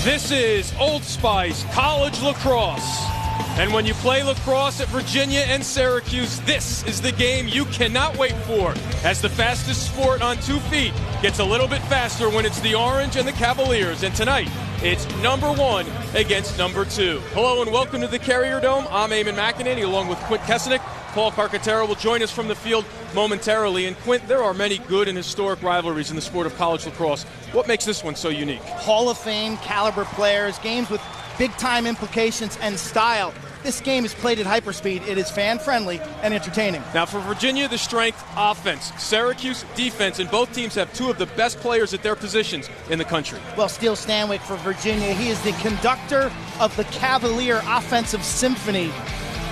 This is Old Spice College Lacrosse. And when you play lacrosse at Virginia and Syracuse, this is the game you cannot wait for, as the fastest sport on 2 feet gets a little bit faster when it's the Orange and the Cavaliers. And tonight, it's number 1 against number 2. Hello and welcome to the Carrier Dome. I'm Eamon McEnany along with Quint Kesenick. Paul Carcaterra will join us from the field momentarily. And Quint, there are many good and historic rivalries in the sport of college lacrosse. What makes this one so unique? Hall of Fame caliber players, games with big-time implications and style. This game is played at hyperspeed. It is fan-friendly and entertaining. Now for Virginia, the strength, offense. Syracuse, defense, and both teams have 2 of the best players at their positions in the country. Well, Steele Stanwyck for Virginia. He is the conductor of the Cavalier offensive symphony.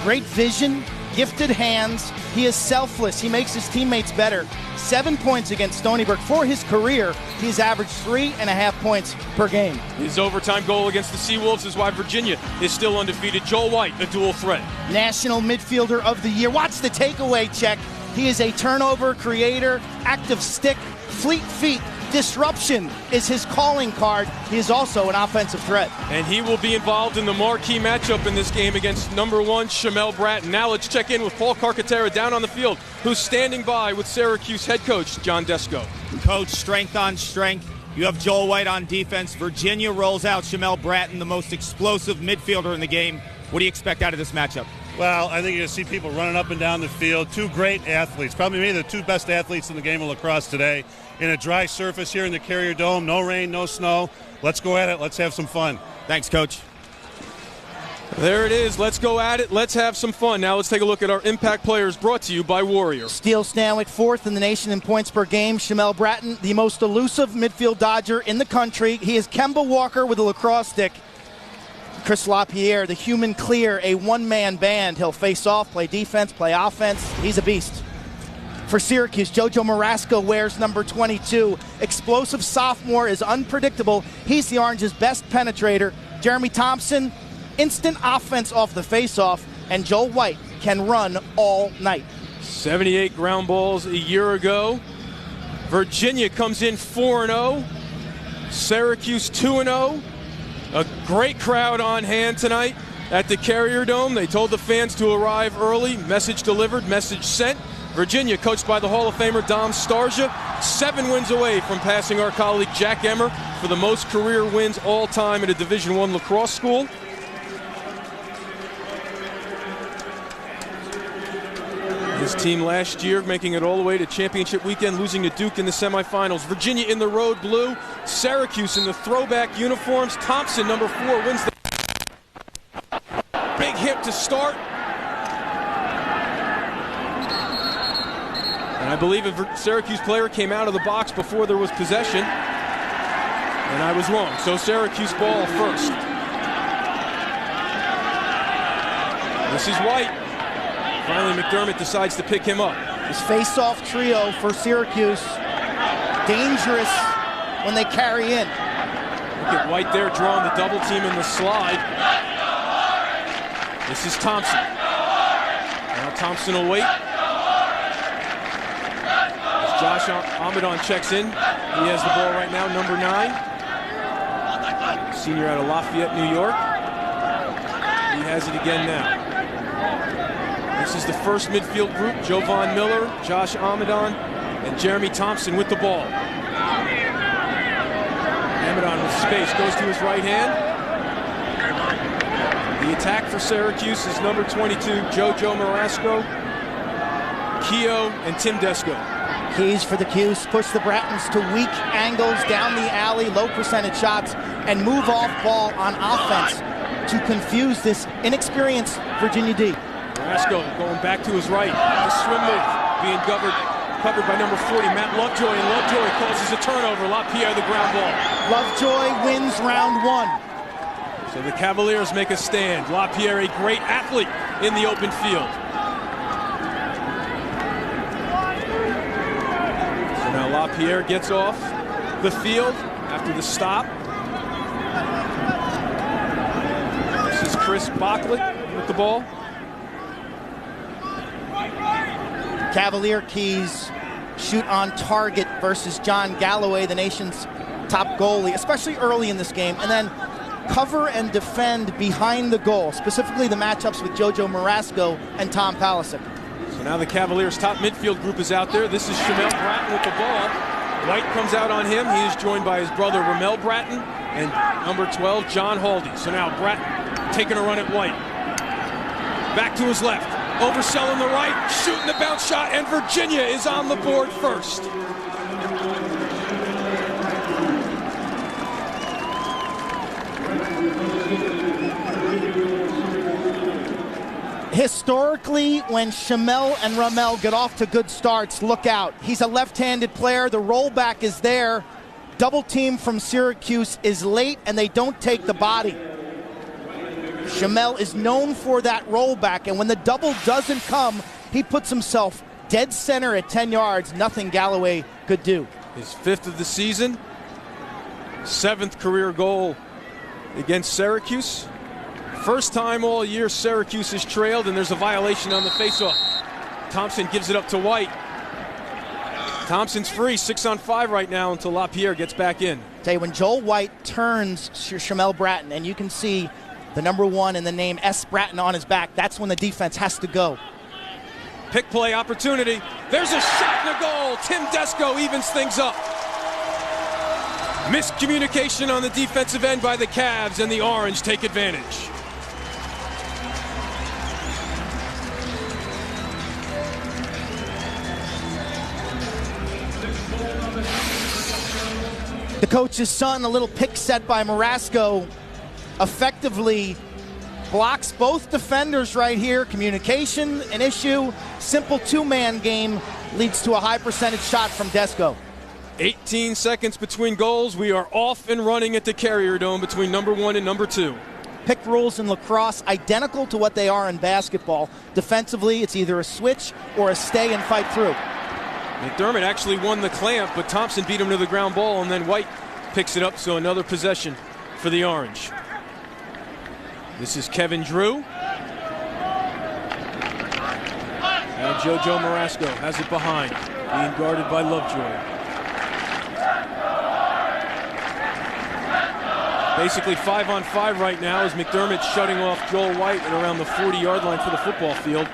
Great vision, gifted hands. He is selfless. He makes his teammates better. 7 points against Stony Brook. For his career, he's averaged 3.5 points per game. His overtime goal against the Seawolves is why Virginia is still undefeated. Joel White, a dual threat. National Midfielder of the Year. Watch the takeaway check. He is a turnover creator, active stick, fleet feet. Disruption is his calling card. He is also an offensive threat. And he will be involved in the marquee matchup in this game against number 1, Shamel Bratton. Now let's check in with Paul Carcaterra down on the field, who's standing by with Syracuse head coach John Desko. Coach, strength on strength. You have Joel White on defense. Virginia rolls out Shamel Bratton, the most explosive midfielder in the game. What do you expect out of this matchup? Well, I think you're going to see people running up and down the field. 2 great athletes, probably maybe the 2 best athletes in the game of lacrosse today. In a dry surface here in the Carrier Dome, no rain, no snow. Let's go at it. Let's have some fun. Thanks, Coach. There it is. Let's go at it. Let's have some fun. Now let's take a look at our impact players brought to you by Warrior. Steele Stanwyck, 4th in the nation in points per game. Shamel Bratton, the most elusive midfield dodger in the country. He is Kemba Walker with a lacrosse stick. Chris LaPierre, the human clear, a one-man band. He'll face off, play defense, play offense. He's a beast. For Syracuse, Jojo Marasco wears number 22. Explosive sophomore is unpredictable. He's the Orange's best penetrator. Jeremy Thompson, instant offense off the face-off. And Joel White can run all night. 78 ground balls a year ago. Virginia comes in 4-0. Syracuse 2-0. A great crowd on hand tonight at the Carrier Dome. They told the fans to arrive early. Message delivered, message sent. Virginia, coached by the Hall of Famer Dom Starsia, 7 wins away from passing our colleague Jack Emmer for the most career wins all time at a Division I lacrosse school. His team last year making it all the way to championship weekend, losing to Duke in the semifinals. Virginia in the road blue, Syracuse in the throwback uniforms. Thompson, number 4, wins the big hit to start. And I believe a Syracuse player came out of the box before there was possession. And I was wrong. So Syracuse ball first. This is White. Finally, McDermott decides to pick him up. This face-off trio for Syracuse. Dangerous when they carry in. Look at White there drawing the double team in the slide. This is Thompson. Now Thompson will wait. As Josh Amadon checks in. He has the ball right now, number 9. Senior out of Lafayette, New York. He has it again now. This is the first midfield group, Jovan Miller, Josh Amadon, and Jeremy Thompson with the ball. Amadon with space, goes to his right hand. The attack for Syracuse is number 22, Jojo Marasco, Keogh, and Tim Desko. Keys for the Cuse, push the Brattons to weak angles down the alley, low percentage shots, and move off ball on offense to confuse this inexperienced Virginia D. Marasco going back to his right. The swim move being covered by number 40, Matt Lovejoy, and Lovejoy causes a turnover. LaPierre the ground ball. Lovejoy wins round 1. So the Cavaliers make a stand. LaPierre, a great athlete in the open field. So now LaPierre gets off the field after the stop. This is Chris Bachlet with the ball. Cavalier Keys shoot on target versus John Galloway, the nation's top goalie, especially early in this game. And then cover and defend behind the goal, specifically the matchups with JoJo Marasco and Tom Palisic. So now the Cavaliers' top midfield group is out there. This is Shamel Bratton with the ball. White comes out on him. He is joined by his brother Ramel Bratton and number 12, John Haldy. So now Bratton taking a run at White. Back to his left. Overselling the right, shooting the bounce shot, and Virginia is on the board first. Historically, when Shamel and Ramel get off to good starts, look out. He's a left-handed player. The rollback is there. Double team from Syracuse is late, and they don't take the body. Shamel is known for that rollback, and when the double doesn't come, he puts himself dead center at 10 yards. Nothing Galloway could do. His 5th of the season, 7th career goal against Syracuse. First time all year Syracuse has trailed, and there's a violation on the faceoff. Thompson gives it up to White. Thompson's free, 6-on-5 right now until LaPierre gets back in. Tell you, when Joel White turns Shamel Bratton, and you can see the number 1 and the name S. Bratton on his back, that's when the defense has to go. Pick play opportunity. There's a shot and a goal. Tim Desko evens things up. Miscommunication on the defensive end by the Cavs, and the Orange take advantage. The coach's son, a little pick set by Marasco, effectively blocks both defenders right here. Communication, an issue. Simple two-man game leads to a high percentage shot from Desko. 18 seconds between goals. We are off and running at the Carrier Dome between number 1 and number 2. Pick rules in lacrosse identical to what they are in basketball. Defensively, it's either a switch or a stay and fight through. McDermott actually won the clamp, but Thompson beat him to the ground ball, and then White picks it up, so another possession for the Orange. This is Kevin Drew. And JoJo Marasco has it behind, being guarded by Lovejoy. Basically 5-on-5 right now as McDermott shutting off Joel White at around the 40-yard line for the football field.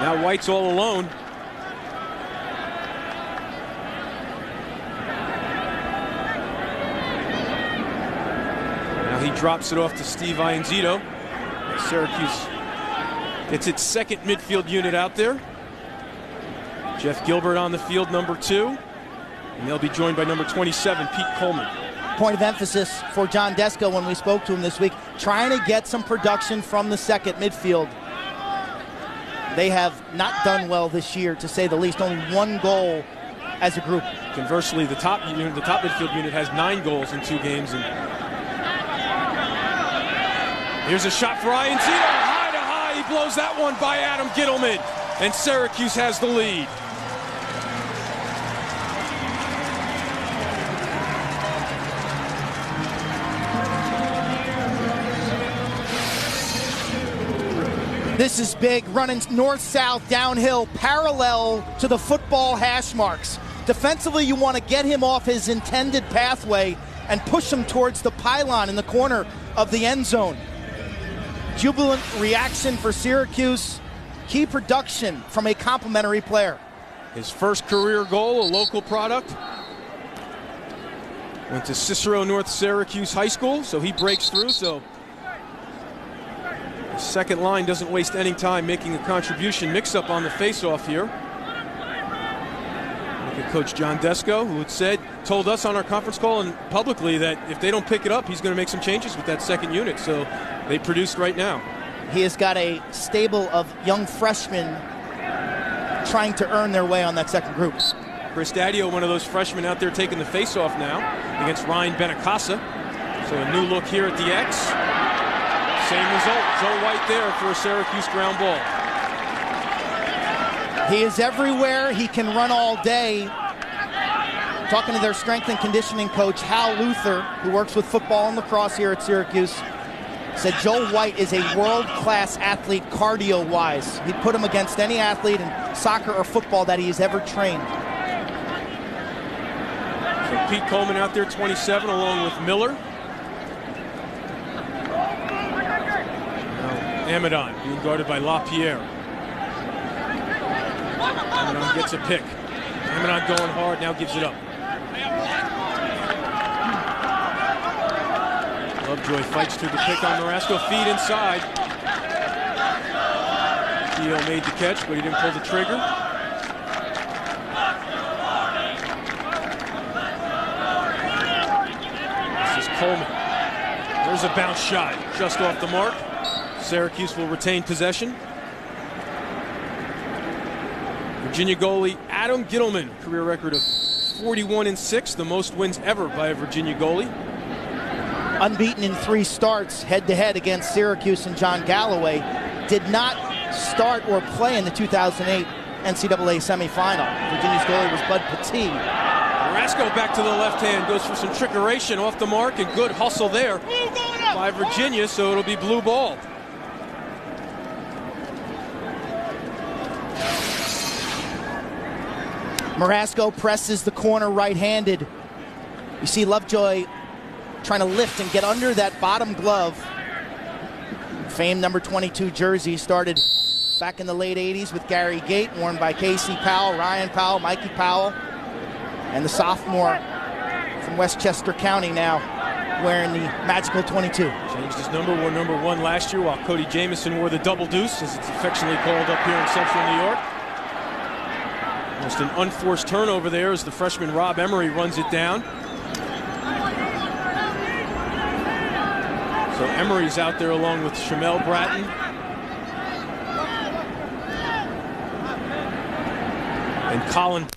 Now White's all alone. He drops it off to Steve Ianzito. Syracuse gets its second midfield unit out there. Jeff Gilbert on the field, number 2. And they'll be joined by number 27, Pete Coleman. Point of emphasis for John Desko when we spoke to him this week, trying to get some production from the second midfield. They have not done well this year, to say the least. Only 1 goal as a group. Conversely, the top midfield unit has 9 goals in 2 games. And here's a shot for Ianzito, high to high. He blows that one by Adam Gittleman, and Syracuse has the lead. This is big, running north-south, downhill, parallel to the football hash marks. Defensively, you want to get him off his intended pathway and push him towards the pylon in the corner of the end zone. Jubilant reaction for Syracuse. Key production from a complimentary player. His first career goal, a local product. Went to Cicero North Syracuse High School, so he breaks through. So the second line doesn't waste any time making a contribution. Mix-up on the face-off here. Look at Coach John Desko, who had told us on our conference call and publicly that if they don't pick it up, he's going to make some changes with that second unit. So they produced right now. He has got a stable of young freshmen trying to earn their way on that second group. Chris Daddio, one of those freshmen out there taking the face-off now against Ryan Benacasa. So a new look here at the X. Same result. Joe White there for a Syracuse ground ball. He is everywhere. He can run all day. Talking to their strength and conditioning coach, Hal Luther, who works with football and lacrosse here at Syracuse, said Joel White is a world-class athlete cardio-wise. He'd put him against any athlete in soccer or football that he has ever trained. So Pete Coleman out there, 27, along with Miller. Amadon being guarded by LaPierre. Amadon gets a pick. Amadon going hard, now gives it up. Lovejoy fights through the pick on Marasco. Feed inside. Keogh made the catch, but he didn't pull the trigger. This is Coleman. There's a bounce shot just off the mark. Syracuse will retain possession. Virginia goalie Adam Gittleman, career record of 41-6, the most wins ever by a Virginia goalie. Unbeaten in 3 starts head-to-head against Syracuse and John Galloway. Did not start or play in the 2008 NCAA semifinal. Virginia's goalie was Bud Petit. Marasco back to the left hand, goes for some trickeration off the mark, and good hustle there by Virginia, so it'll be blue ball. Marasco presses the corner right-handed. You see Lovejoy trying to lift and get under that bottom glove. Famed number 22 jersey started back in the late 80s with Gary Gait, worn by Casey Powell, Ryan Powell, Mikey Powell, and the sophomore from Westchester County now wearing the magical 22. Changed his number, wore number 1 last year, while Cody Jamison wore the double deuce, as it's affectionately called up here in Central New York. Almost an unforced turnover there as the freshman Rob Emery runs it down. So Emery's out there along with Shamel Bratton. And Colin.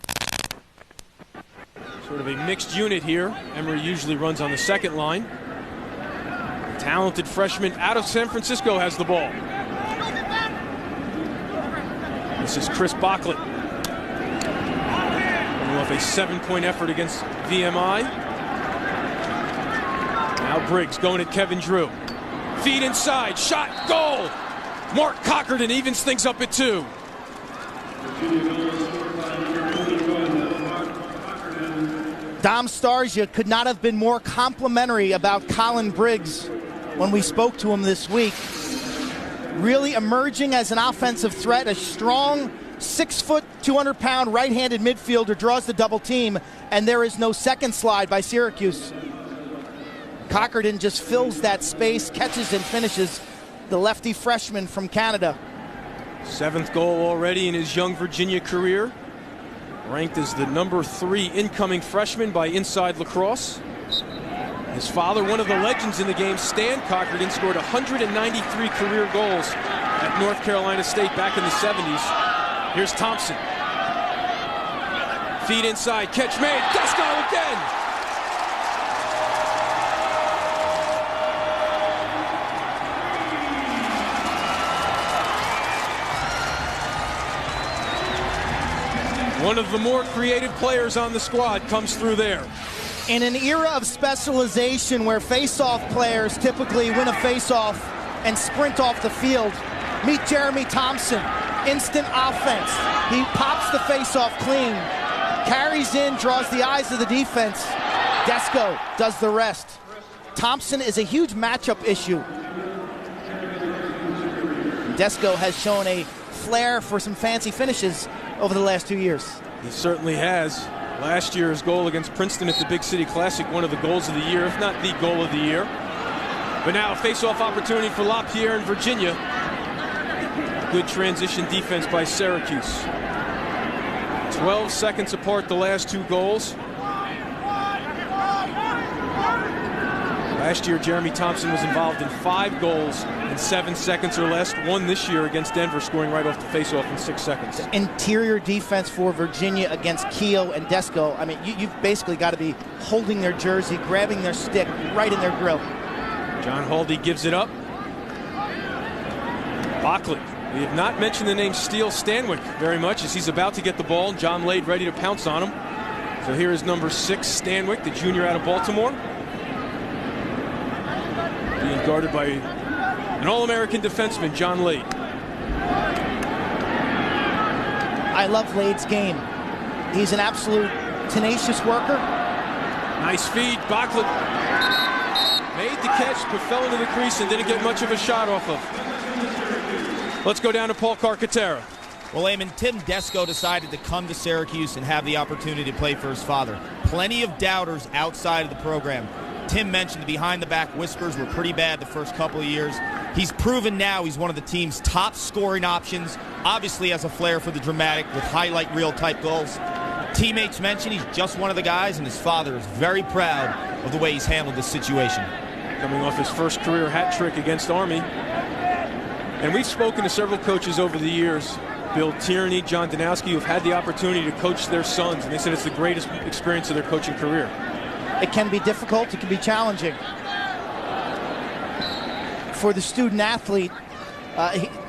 Sort of a mixed unit here. Emery usually runs on the second line. Talented freshman out of San Francisco has the ball. This is Chris Bocklett. Coming off a 7-point effort against VMI. Now Briggs going at Kevin Drew. Feed inside, shot, goal! Mark Cockerton evens things up at 2. Dom Starsia could not have been more complimentary about Colin Briggs when we spoke to him this week. Really emerging as an offensive threat, a strong 6-foot, 200-pound right-handed midfielder draws the double team, and there is no second slide by Syracuse. Cockerton just fills that space, catches and finishes the lefty freshman from Canada. 7th goal already in his young Virginia career. Ranked as the number 3 incoming freshman by Inside Lacrosse. His father, one of the legends in the game, Stan Cockerton, scored 193 career goals at North Carolina State back in the 70s. Here's Thompson. Feed inside, catch made, Desco again! One of the more creative players on the squad comes through there. In an era of specialization where face-off players typically win a face-off and sprint off the field, meet Jeremy Thompson. Instant offense. He pops the face-off clean, carries in, draws the eyes of the defense. Desco does the rest. Thompson is a huge matchup issue. Desco has shown a flair for some fancy finishes over the last 2 years. He certainly has. Last year's goal against Princeton at the Big City Classic, one of the goals of the year, if not the goal of the year. But now a face-off opportunity for LaPierre in Virginia. Good transition defense by Syracuse. 12 seconds apart the last 2 goals. Last year, Jeremy Thompson was involved in 5 goals in 7 seconds or less. 1 this year against Denver, scoring right off the face-off in 6 seconds. Interior defense for Virginia against Keogh and Desco. I mean, you've basically got to be holding their jersey, grabbing their stick right in their grill. John Haldy gives it up. Bockley. We have not mentioned the name Steele Stanwyck very much as he's about to get the ball. John Lade ready to pounce on him. So here is number 6, Stanwyck, the junior out of Baltimore. Being guarded by an All-American defenseman, John Lade. I love Lade's game. He's an absolute tenacious worker. Nice feed. Bockley made the catch, but fell into the crease and didn't get much of a shot off of. Let's go down to Paul Carcaterra. Well, Eamon, Tim Desko decided to come to Syracuse and have the opportunity to play for his father. Plenty of doubters outside of the program. Tim mentioned the behind-the-back whispers were pretty bad the first couple of years. He's proven now he's one of the team's top scoring options, obviously has a flair for the dramatic with highlight reel type goals. Teammates mention he's just one of the guys, and his father is very proud of the way he's handled this situation. Coming off his first career hat trick against Army. And we've spoken to several coaches over the years, Bill Tierney, John Danowski, who've had the opportunity to coach their sons, and they said it's the greatest experience of their coaching career. It can be difficult, it can be challenging. For the student athlete,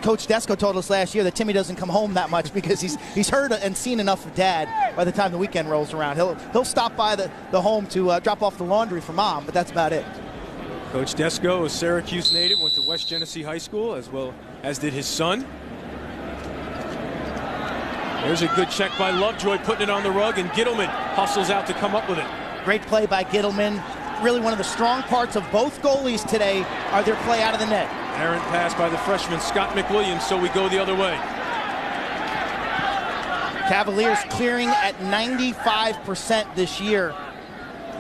Coach Desko told us last year that Timmy doesn't come home that much because he's heard and seen enough of Dad by the time the weekend rolls around. He'll stop by the home to drop off the laundry for Mom, but that's about it. Coach Desko, a Syracuse native, went to West Genesee High School, as well as did his son. There's a good check by Lovejoy, putting it on the rug, and Gittleman hustles out to come up with it. Great play by Gittleman. Really one of the strong parts of both goalies today are their play out of the net. Errant pass by the freshman Scott McWilliams, so we go the other way. Cavaliers clearing at 95% this year.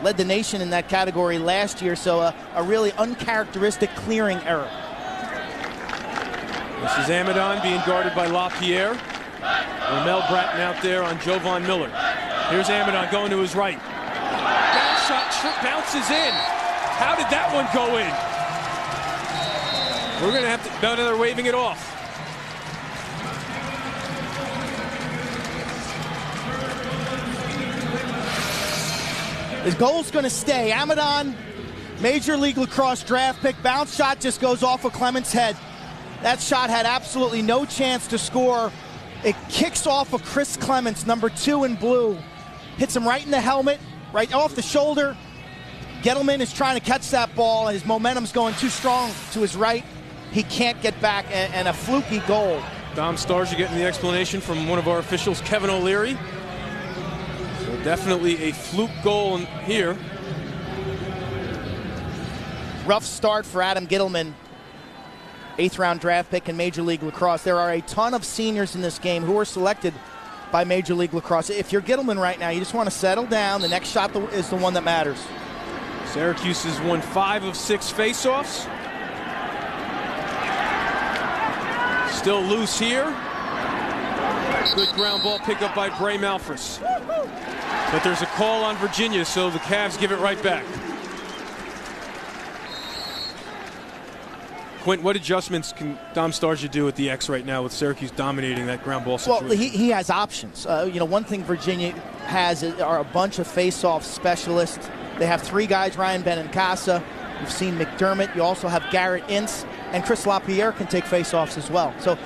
Led the nation in that category last year, so a really uncharacteristic clearing error. This is Amadon being guarded by LaPierre. Ramel Bratton out there on Jovan Miller. Here's Amadon going to his right. Bounce shot bounces in. How did that one go in? We're going to have to, no, they're waving it off. His goal's going to stay. Amadon, Major League Lacrosse draft pick. Bounce shot just goes off of Clement's head. That shot had absolutely no chance to score. It kicks off of Chris Clements, number 2 in blue. Hits him right in the helmet, right off the shoulder. Gettleman is trying to catch that ball, and his momentum's going too strong to his right. He can't get back, and a fluky goal. Dom Starsia getting the explanation from one of our officials, Kevin O'Leary. So definitely a fluke goal here. Rough start for Adam Gittleman. 8th round draft pick in Major League Lacrosse. There are a ton of seniors in this game who are selected by Major League Lacrosse. If you're Gittleman right now, you just want to settle down. The next shot is the one that matters. Syracuse has won 5 of 6 faceoffs. Still loose here. Good ground ball pickup by Bray Malfris. But there's a call on Virginia, so the Cavs give it right back. Quint, what adjustments can Dom Starsia do at the X right now with Syracuse dominating that ground ball situation? Well, he has options. One thing Virginia has are a bunch of face-off specialists. They have 3 guys, Ryan Benincasa. You've seen McDermott. You also have Garrett Ince, and Chris LaPierre can take face-offs as well. So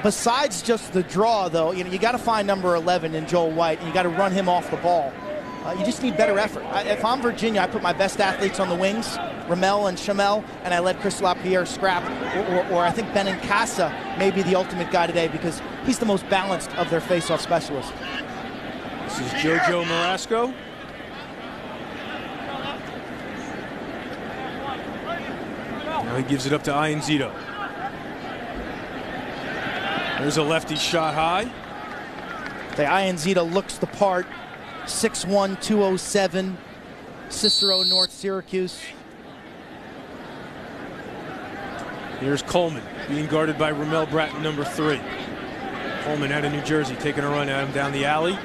besides just the draw, though, you got to find number 11 in Joel White, and you got to run him off the ball. You just need better effort. If I'm Virginia, I put my best athletes on the wings, Ramel and Chamel, and I let Chris LaPierre scrap, or I think Benincasa may be the ultimate guy today because he's the most balanced of their face-off specialists. This is JoJo Marasco. Now he gives it up to Ianzito. There's a lefty shot high. The Ianzito looks the part. 6'1", 207, Cicero, North Syracuse. Here's Coleman being guarded by Ramel Bratton, number 3. Coleman out of New Jersey taking a run at him down the alley.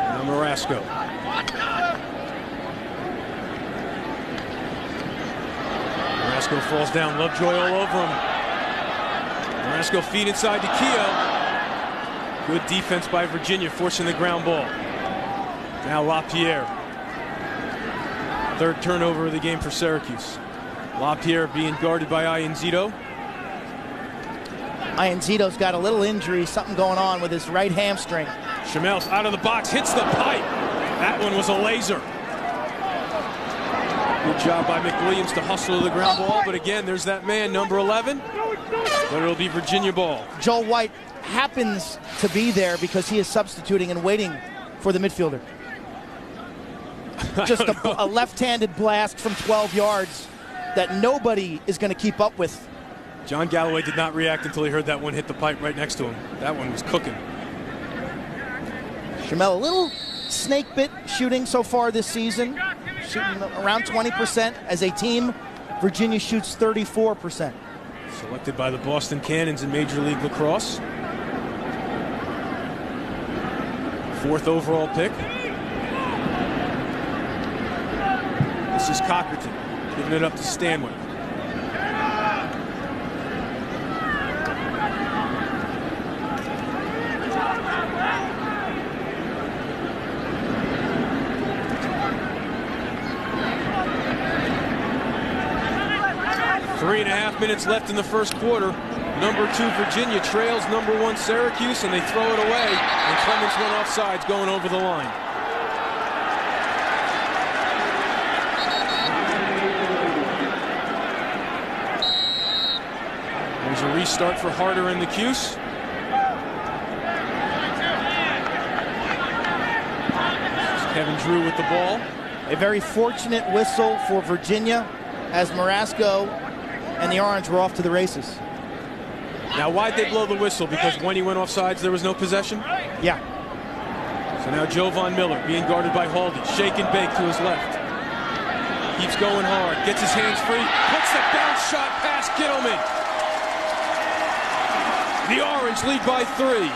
Now Marasco. Marasco falls down, Lovejoy all over him. Marasco feed inside to Keogh. Good defense by Virginia, forcing the ground ball. Now LaPierre. 3rd turnover of the game for Syracuse. LaPierre being guarded by Ianzito. Ianzito's got a little injury, something going on with his right hamstring. Chamel's out of the box, hits the pipe. That one was a laser. Good job by McWilliams to hustle to the ground ball, but again, there's that man, number 11. But it'll be Virginia ball. Joel White happens to be there because he is substituting and waiting for the midfielder. Just a left-handed blast from 12 yards that nobody is going to keep up with. John Galloway did not react until he heard that one hit the pipe right next to him. That one was cooking. Shamel, a little snake bit shooting so far this season, shooting around 20% as a team. Virginia shoots 34%. Selected by the Boston Cannons in Major League Lacrosse. 4th overall pick. This is Cockerton giving it up to Stanwyck. Three and a half minutes left in the first quarter. Number 2 Virginia trails number 1 Syracuse, and they throw it away. And Clemens went offsides going over the line. There's a restart for Harder and the Cuse. Kevin Drew with the ball. A very fortunate whistle for Virginia as Marasco and the Orange were off to the races. Now, why'd they blow the whistle? Because when he went offsides, there was no possession? Yeah. So now Jovan Miller being guarded by Haldy. Shake and bake to his left. Keeps going hard. Gets his hands free. Puts the bounce shot past Gittleman. The Orange lead by 3.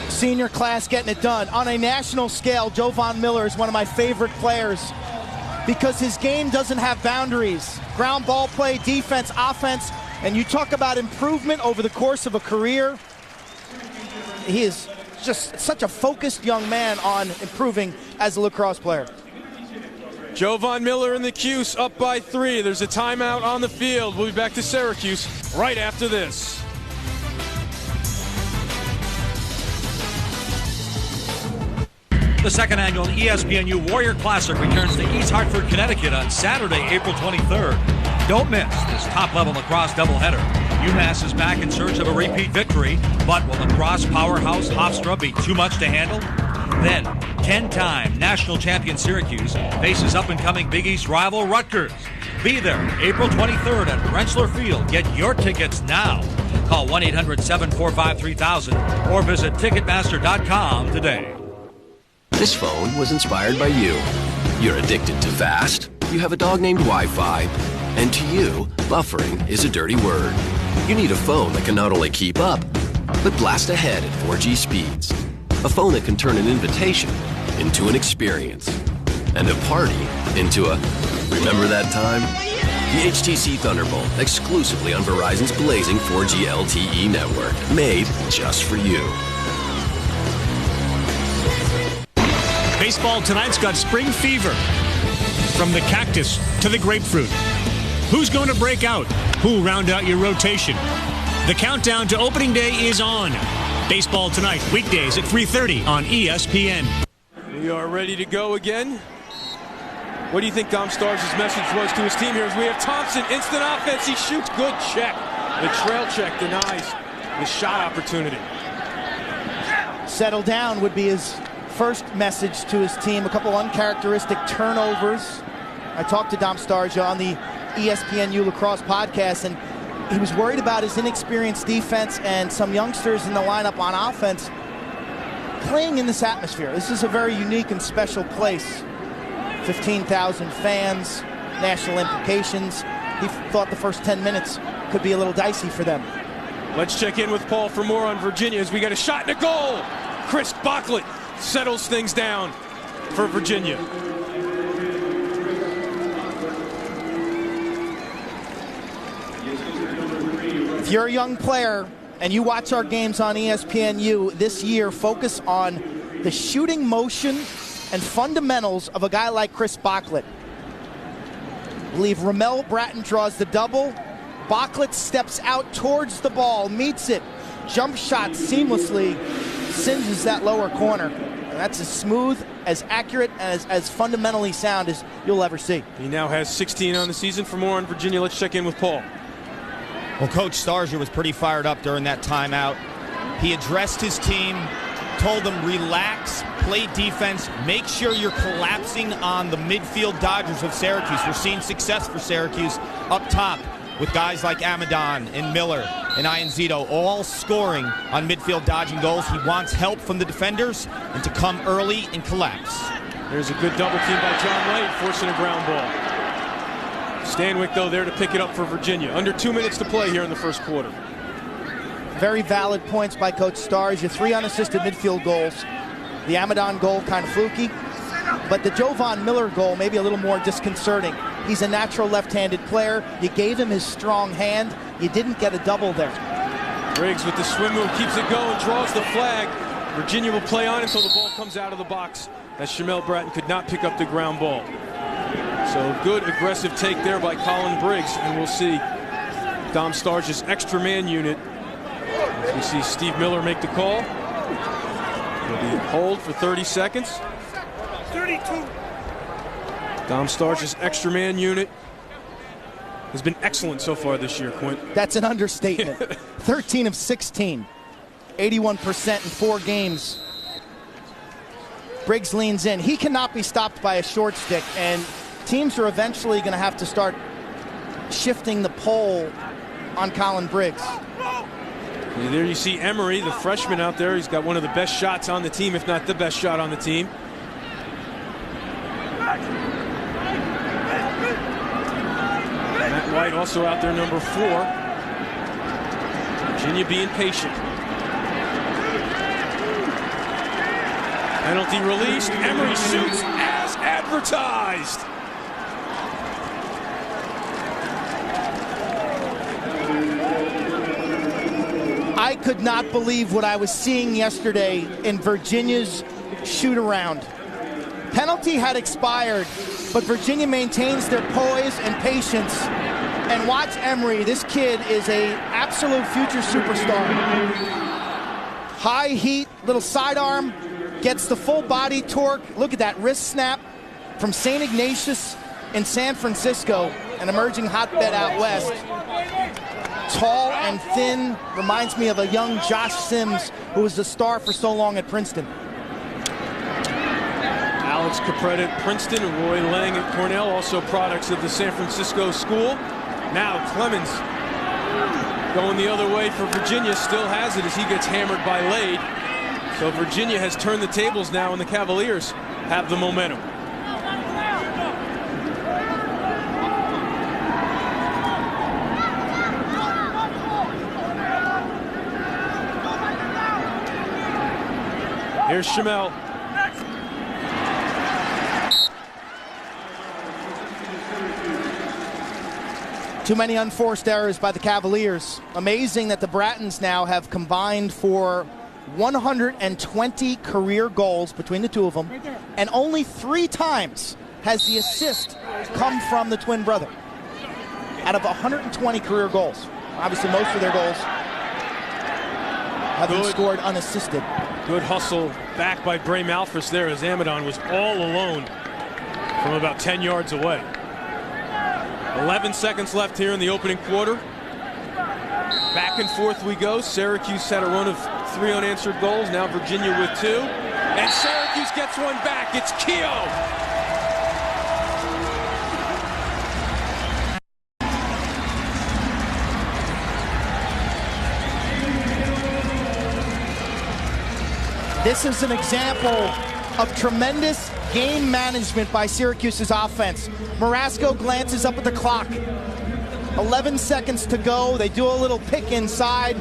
Senior class getting it done. On a national scale, Jovan Miller is one of my favorite players because his game doesn't have boundaries. Ground ball play, defense, offense, and you talk about improvement over the course of a career. He is just such a focused young man on improving as a lacrosse player. Jovan Miller and the Cuse up by 3. There's a timeout on the field. We'll be back to Syracuse right after this. The second annual ESPNU Warrior Classic returns to East Hartford, Connecticut on Saturday, April 23rd. Don't miss this top-level lacrosse doubleheader. UMass is back in search of a repeat victory, but will lacrosse powerhouse Hofstra be too much to handle? Then, 10-time national champion Syracuse faces up-and-coming Big East rival Rutgers. Be there April 23rd at Rentschler Field. Get your tickets now. Call 1-800-745-3000 or visit Ticketmaster.com today. This phone was inspired by you. You're addicted to fast. You have a dog named Wi-Fi. And to you, buffering is a dirty word. You need a phone that can not only keep up, but blast ahead at 4G speeds. A phone that can turn an invitation into an experience. And a party into a, remember that time? The HTC Thunderbolt, exclusively on Verizon's blazing 4G LTE network. Made just for you. Baseball tonight's got spring fever. From the cactus to the grapefruit. Who's going to break out? Who'll round out your rotation? The countdown to opening day is on. Baseball tonight, weekdays at 3:30 on ESPN. We are ready to go again. What do you think Dom Stars' message was to his team here? As we have Thompson, instant offense, he shoots, good check. The trail check denies the shot opportunity. Settle down would be his first message to his team. A couple uncharacteristic turnovers. I talked to Dom Starja on the ESPNU Lacrosse podcast, and he was worried about his inexperienced defense and some youngsters in the lineup on offense playing in this atmosphere. This is a very unique and special place. 15,000 fans, national implications. He thought the first 10 minutes could be a little dicey for them. Let's check in with Paul for more on Virginia as we got a shot and a goal. Chris Bocklett settles things down for Virginia. If you're a young player and you watch our games on ESPNU this year, focus on the shooting motion and fundamentals of a guy like Chris Bocklett. I believe Ramel Bratton draws the double. Bocklett steps out towards the ball, meets it, jump shot seamlessly, singes that lower corner. And that's as smooth, as accurate, and as fundamentally sound as you'll ever see. He now has 16 on the season. For more on Virginia, let's check in with Paul. Well, Coach Starsia was pretty fired up during that timeout. He addressed his team, told them relax, play defense, make sure you're collapsing on the midfield dodgers of Syracuse. We're seeing success for Syracuse up top with guys like Amadon and Miller and Ianzito all scoring on midfield dodging goals. He wants help from the defenders and to come early and collapse. There's a good double team by John Wright, forcing a ground ball. Stanwyck, though, there to pick it up for Virginia. Under 2 minutes to play here in the first quarter. Very valid points by Coach Starsia. 3 unassisted midfield goals. The Amadon goal kind of fluky, but the Jovan Miller goal maybe a little more disconcerting. He's a natural left-handed player. You gave him his strong hand. You didn't get a double there. Briggs with the swim move keeps it going, draws the flag. Virginia will play on until the ball comes out of the box, as Shamel Bratton could not pick up the ground ball. So good aggressive take there by Colin Briggs, and we'll see Dom Starsia's extra man unit. As we see Steve Miller make the call. He'll be hold for 30 seconds. 32. Dom Starsia's extra man unit has been excellent so far this year, Quint. That's an understatement. 13 of 16. 81% in 4 games. Briggs leans in. He cannot be stopped by a short stick, and teams are eventually going to have to start shifting the pole on Colin Briggs. There you see Emery, the freshman out there. He's got one of the best shots on the team, if not the best shot on the team. Matt White also out there, number 4. Virginia being patient. Penalty released. Emery shoots as advertised. I could not believe what I was seeing yesterday in Virginia's shoot-around. Penalty had expired, but Virginia maintains their poise and patience. And watch Emery. This kid is an absolute future superstar. High heat, little sidearm, gets the full body torque. Look at that wrist snap from St. Ignatius in San Francisco, an emerging hotbed out west. Tall and thin, reminds me of a young Josh Sims, who was the star for so long at Princeton. Alex Capretta at Princeton, Roy Lang at Cornell, also products of the San Francisco school. Now Clemens going the other way for Virginia, still has it as he gets hammered by Lade. So Virginia has turned the tables now, and the Cavaliers have the momentum. Here's Shamel. Too many unforced errors by the Cavaliers. Amazing that the Brattons now have combined for 120 career goals between the two of them, and only 3 times has the assist come from the twin brother out of 120 career goals. Obviously, most of their goals have been scored unassisted. Good hustle back by Bray Malphus there as Amadon was all alone from about 10 yards away. 11 seconds left here in the opening quarter. Back and forth we go. Syracuse had a run of 3 unanswered goals. Now Virginia with 2. And Syracuse gets one back. It's Keogh. This is an example of tremendous game management by Syracuse's offense. Marasco glances up at the clock. 11 seconds to go. They do a little pick inside.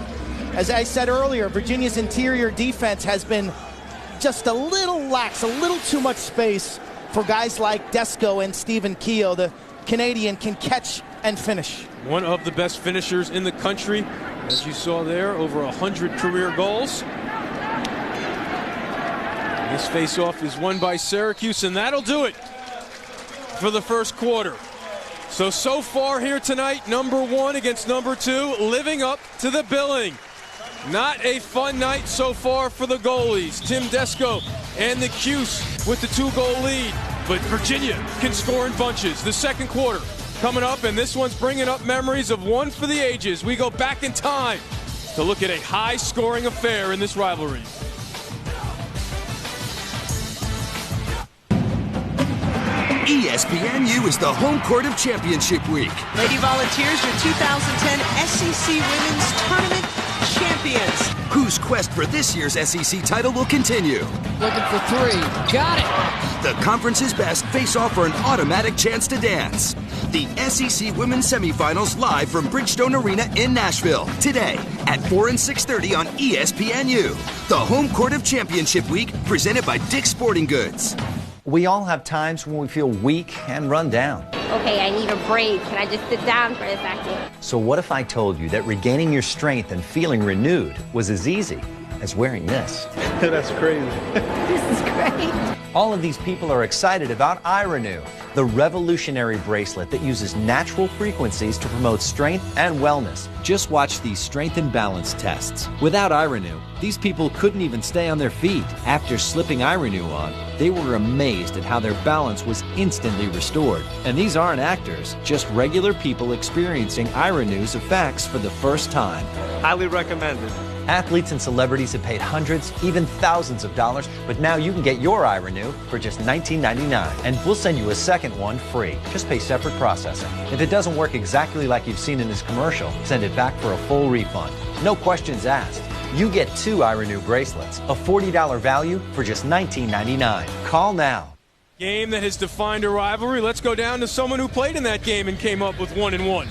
As I said earlier, Virginia's interior defense has been just a little lax, a little too much space for guys like Desco and Stephen Keogh. The Canadian can catch and finish. One of the best finishers in the country, as you saw there, over 100 career goals. This face-off is won by Syracuse, and that'll do it for the first quarter. So far here tonight, number 1 against number 2, living up to the billing. Not a fun night so far for the goalies. Tim Desco and the Cuse with the 2-goal lead, but Virginia can score in bunches. The second quarter coming up, and this one's bringing up memories of one for the ages. We go back in time to look at a high-scoring affair in this rivalry. ESPNU is the home court of championship week. Lady Volunteers, your 2010 SEC Women's Tournament champions. Whose quest for this year's SEC title will continue. Looking for three. Got it. The conference's best face off for an automatic chance to dance. The SEC Women's Semifinals live from Bridgestone Arena in Nashville today at 4 and 6:30 on ESPNU. The home court of championship week presented by Dick's Sporting Goods. We all have times when we feel weak and run down. Okay, I need a break. Can I just sit down for a second? So what if I told you that regaining your strength and feeling renewed was as easy as wearing this? That's crazy. This is great. All of these people are excited about iRenew, the revolutionary bracelet that uses natural frequencies to promote strength and wellness. Just watch these strength and balance tests. Without iRenew, these people couldn't even stay on their feet. After slipping iRenew on, they were amazed at how their balance was instantly restored. And these aren't actors, just regular people experiencing iRenew's effects for the first time. Highly recommended. Athletes and celebrities have paid hundreds, even thousands of dollars, but now you can get your iRenew for just $19.99, and we'll send you a second one free. Just pay separate processing. If it doesn't work exactly like you've seen in this commercial, send it back for a full refund. No questions asked. You get 2 iRenew bracelets, a $40 value for just $19.99. Call now. Game that has defined a rivalry. Let's go down to someone who played in that game and came up with 1-1.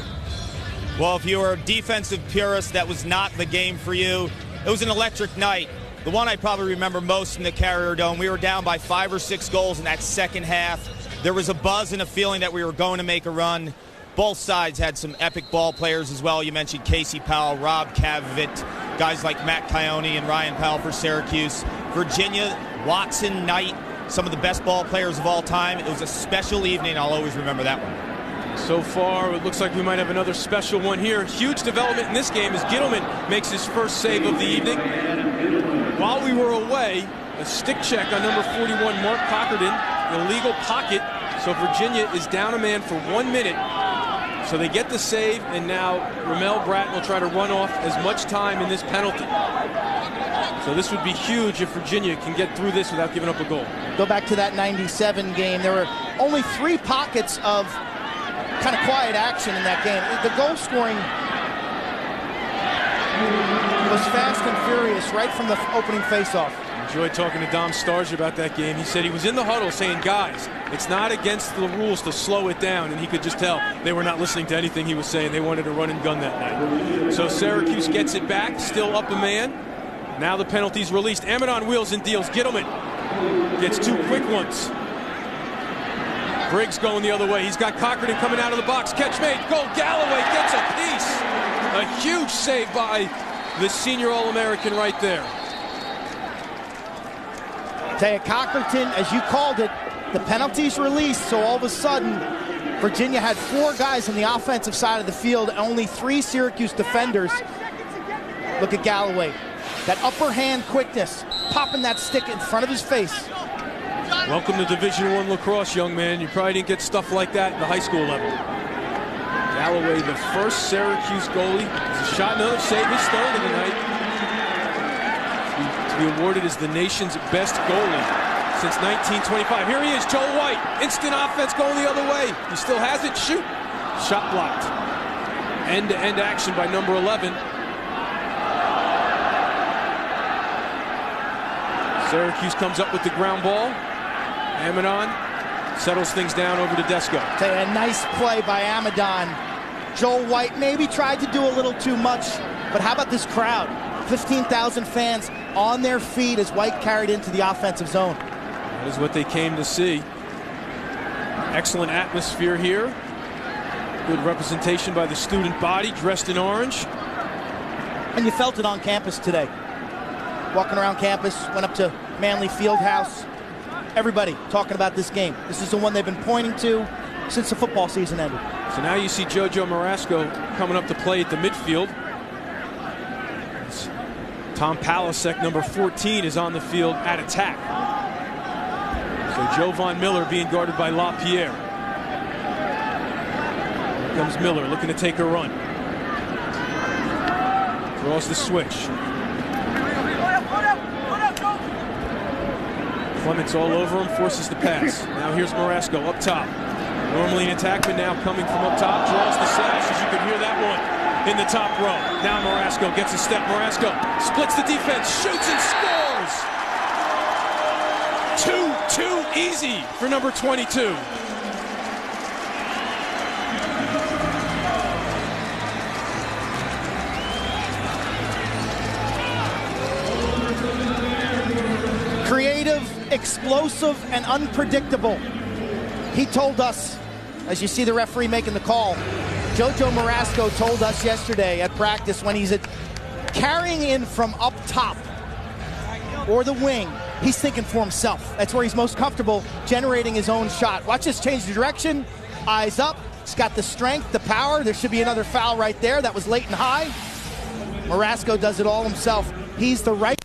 Well, if you were a defensive purist, that was not the game for you. It was an electric night. The one I probably remember most in the Carrier Dome. We were down by 5 or 6 goals in that second half. There was a buzz and a feeling that we were going to make a run. Both sides had some epic ball players as well. You mentioned Casey Powell, Rob Cavett, guys like Matt Coyote and Ryan Powell for Syracuse. Virginia, Watson, Knight, some of the best ball players of all time. It was a special evening. I'll always remember that one. So far, it looks like we might have another special one here. Huge development in this game as Gittleman makes his first save of the evening. While we were away, a stick check on number 41, Mark Cockerton, illegal pocket. So Virginia is down a man for 1 minute. So they get the save, and now Ramel Bratton will try to run off as much time in this penalty. So this would be huge if Virginia can get through this without giving up a goal. Go back to that 97 game. There were only 3 pockets of kind of quiet action in that game. The goal scoring was fast and furious right from the opening faceoff. Enjoyed talking to Dom Starge about that game. He said he was in the huddle saying, guys, it's not against the rules to slow it down, and he could just tell they were not listening to anything he was saying. They wanted to run and gun that night. So Syracuse gets it back, still up a man. Now the penalty's released. Amadon wheels and deals. Gittleman gets 2 quick ones. Briggs going the other way. He's got Cockerton coming out of the box. Catch made. Goal. Galloway gets a piece. A huge save by the senior All-American right there. Taya Cockerton, as you called it, the penalty's released, so all of a sudden, Virginia had 4 guys on the offensive side of the field, and only 3 Syracuse defenders. Look at Galloway. That upper hand quickness, popping that stick in front of his face. Welcome to Division I lacrosse, young man. You probably didn't get stuff like that at the high school level. Galloway, the first Syracuse goalie. It's a shot, another save, his third of the night. To be awarded as the nation's best goalie since 1925. Here he is, Joe White. Instant offense going the other way. He still has it. Shoot. Shot blocked. End-to-end action by number 11. Syracuse comes up with the ground ball. Amadon settles things down over to Desco. A nice play by Amadon. Joel White maybe tried to do a little too much, but how about this crowd? 15,000 fans on their feet as White carried into the offensive zone. That is what they came to see. Excellent atmosphere here. Good representation by the student body dressed in orange. And you felt it on campus today. Walking around campus, went up to Manley Fieldhouse. Everybody talking about this game. This is the one they've been pointing to since the football season ended. So now you see JoJo Marasco coming up to play at the midfield. Tom Palasek, number 14, is on the field at attack. So Jovan Miller being guarded by LaPierre. Here comes Miller looking to take a run. Draws the switch. Clements all over him, forces the pass. Now here's Marasco up top. Normally an attackman, now coming from up top. Draws the slash, as you can hear that one in the top row. Now Marasco gets a step. Marasco splits the defense, shoots and scores! 2-2 easy for number 22. Creative, explosive, and unpredictable. He told us, as you see the referee making the call, Jojo Marasco told us yesterday at practice when he's carrying in from up top or the wing, he's thinking for himself. That's where he's most comfortable, generating his own shot. Watch this change the direction, eyes up. He's got the strength, the power. There should be another foul right there. That was late and high. Marasco does it all himself. He's the right.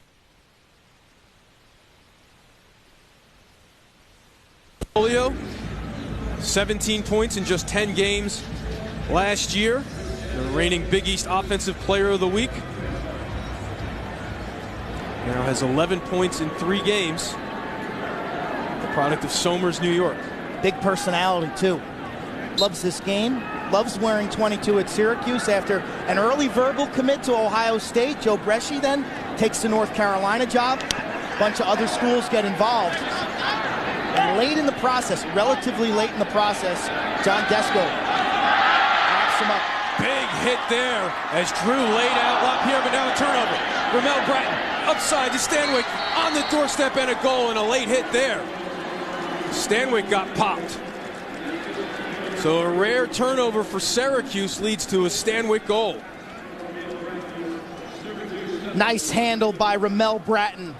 17 points in just 10 games last year. The reigning Big East Offensive Player of the Week. Now has 11 points in 3 games. The product of Somers, New York. Big personality, too. Loves this game. Loves wearing 22 at Syracuse after an early verbal commit to Ohio State. Joe Bresci then takes the North Carolina job. A bunch of other schools get involved. And late in the process, relatively late in the process, John Desko wraps him up. Big hit there as Drew laid out LaPierre, but now a turnover. Ramel Bratton upside to Stanwyck on the doorstep and a goal, and a late hit there. Stanwyck got popped. So a rare turnover for Syracuse leads to a Stanwyck goal. Nice handle by Ramel Bratton,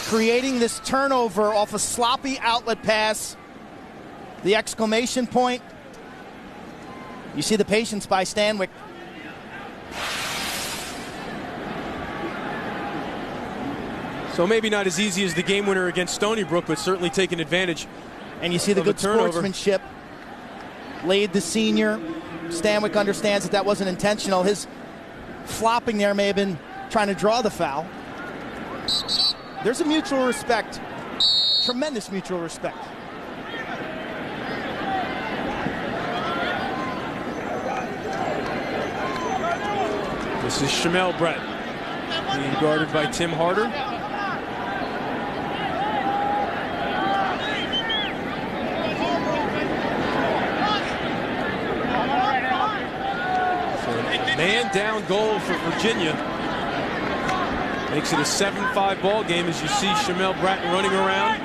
creating this turnover off a sloppy outlet pass. The exclamation point. You see the patience by Stanwyck. So maybe not as easy as the game winner against Stony Brook, but certainly taking advantage. And you see the good sportsmanship. Laid the senior. Stanwyck understands that that wasn't intentional. His flopping there may have been trying to draw the foul. There's a mutual respect, tremendous mutual respect. This is Shamel Brett being guarded by Tim Harder. So a man down goal for Virginia. Makes it a 7-5 ball game as you see Shamel Bratton running around,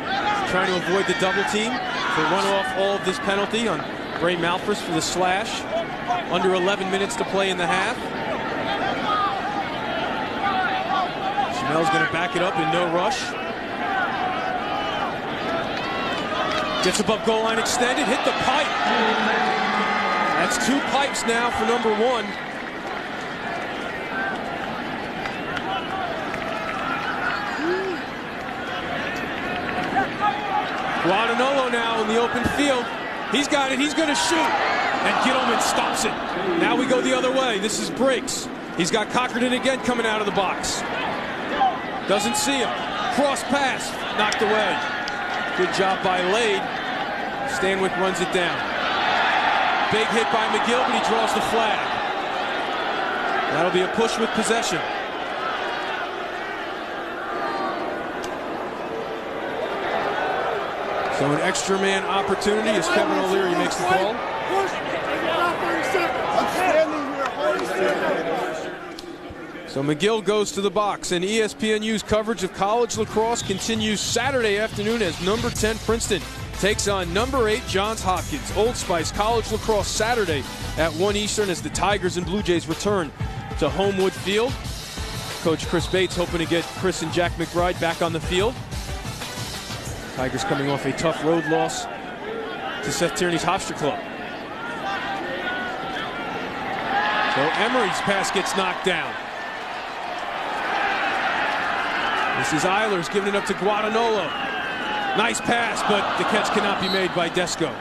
trying to avoid the double team. To run off all of this penalty on Bray Malphus for the slash. Under 11 minutes to play in the half. Shamel's going to back it up in no rush. Gets above goal line extended, hit the pipe. That's 2 pipes now for number 1. Guadagnolo now in the open field. He's got it. He's going to shoot. And Gittleman stops it. Now we go the other way. This is Briggs. He's got Cockerton again coming out of the box. Doesn't see him. Cross pass. Knocked away. Good job by Lade. Stanwyck runs it down. Big hit by McGill, but he draws the flag. That'll be a push with possession. So an extra man opportunity as Kevin O'Leary makes the call. So McGill goes to the box, and ESPNU's coverage of college lacrosse continues Saturday afternoon as number 10 Princeton takes on number 8 Johns Hopkins. Old Spice College Lacrosse Saturday at 1 Eastern as the Tigers and Blue Jays return to Homewood Field. Coach Chris Bates hoping to get Chris and Jack McBride back on the field. Tigers coming off a tough road loss to Seth Tierney's Hofstra Club. So Emery's pass gets knocked down. This is Eilers giving it up to Guadagnolo. Nice pass, but the catch cannot be made by Desko.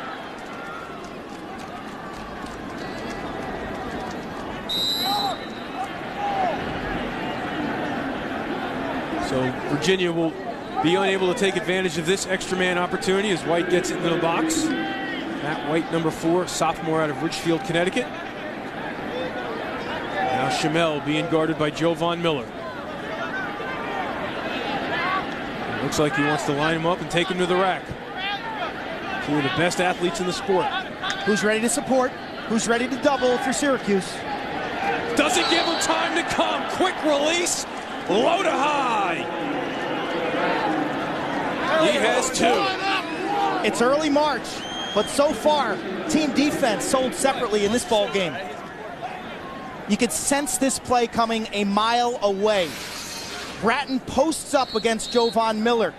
So Virginia will be unable to take advantage of this extra man opportunity as White gets into the box. Matt White, number 4, sophomore out of Ridgefield, Connecticut. Now Schimmel being guarded by Jovan Miller. It looks like he wants to line him up and take him to the rack. Two of the best athletes in the sport. Who's ready to support? Who's ready to double if you're Syracuse? Doesn't give him time to come. Quick release. Low to high. He has 2. It's early March, but so far, team defense sold separately in this ball game. You could sense this play coming a mile away. Bratton posts up against Jovan Miller.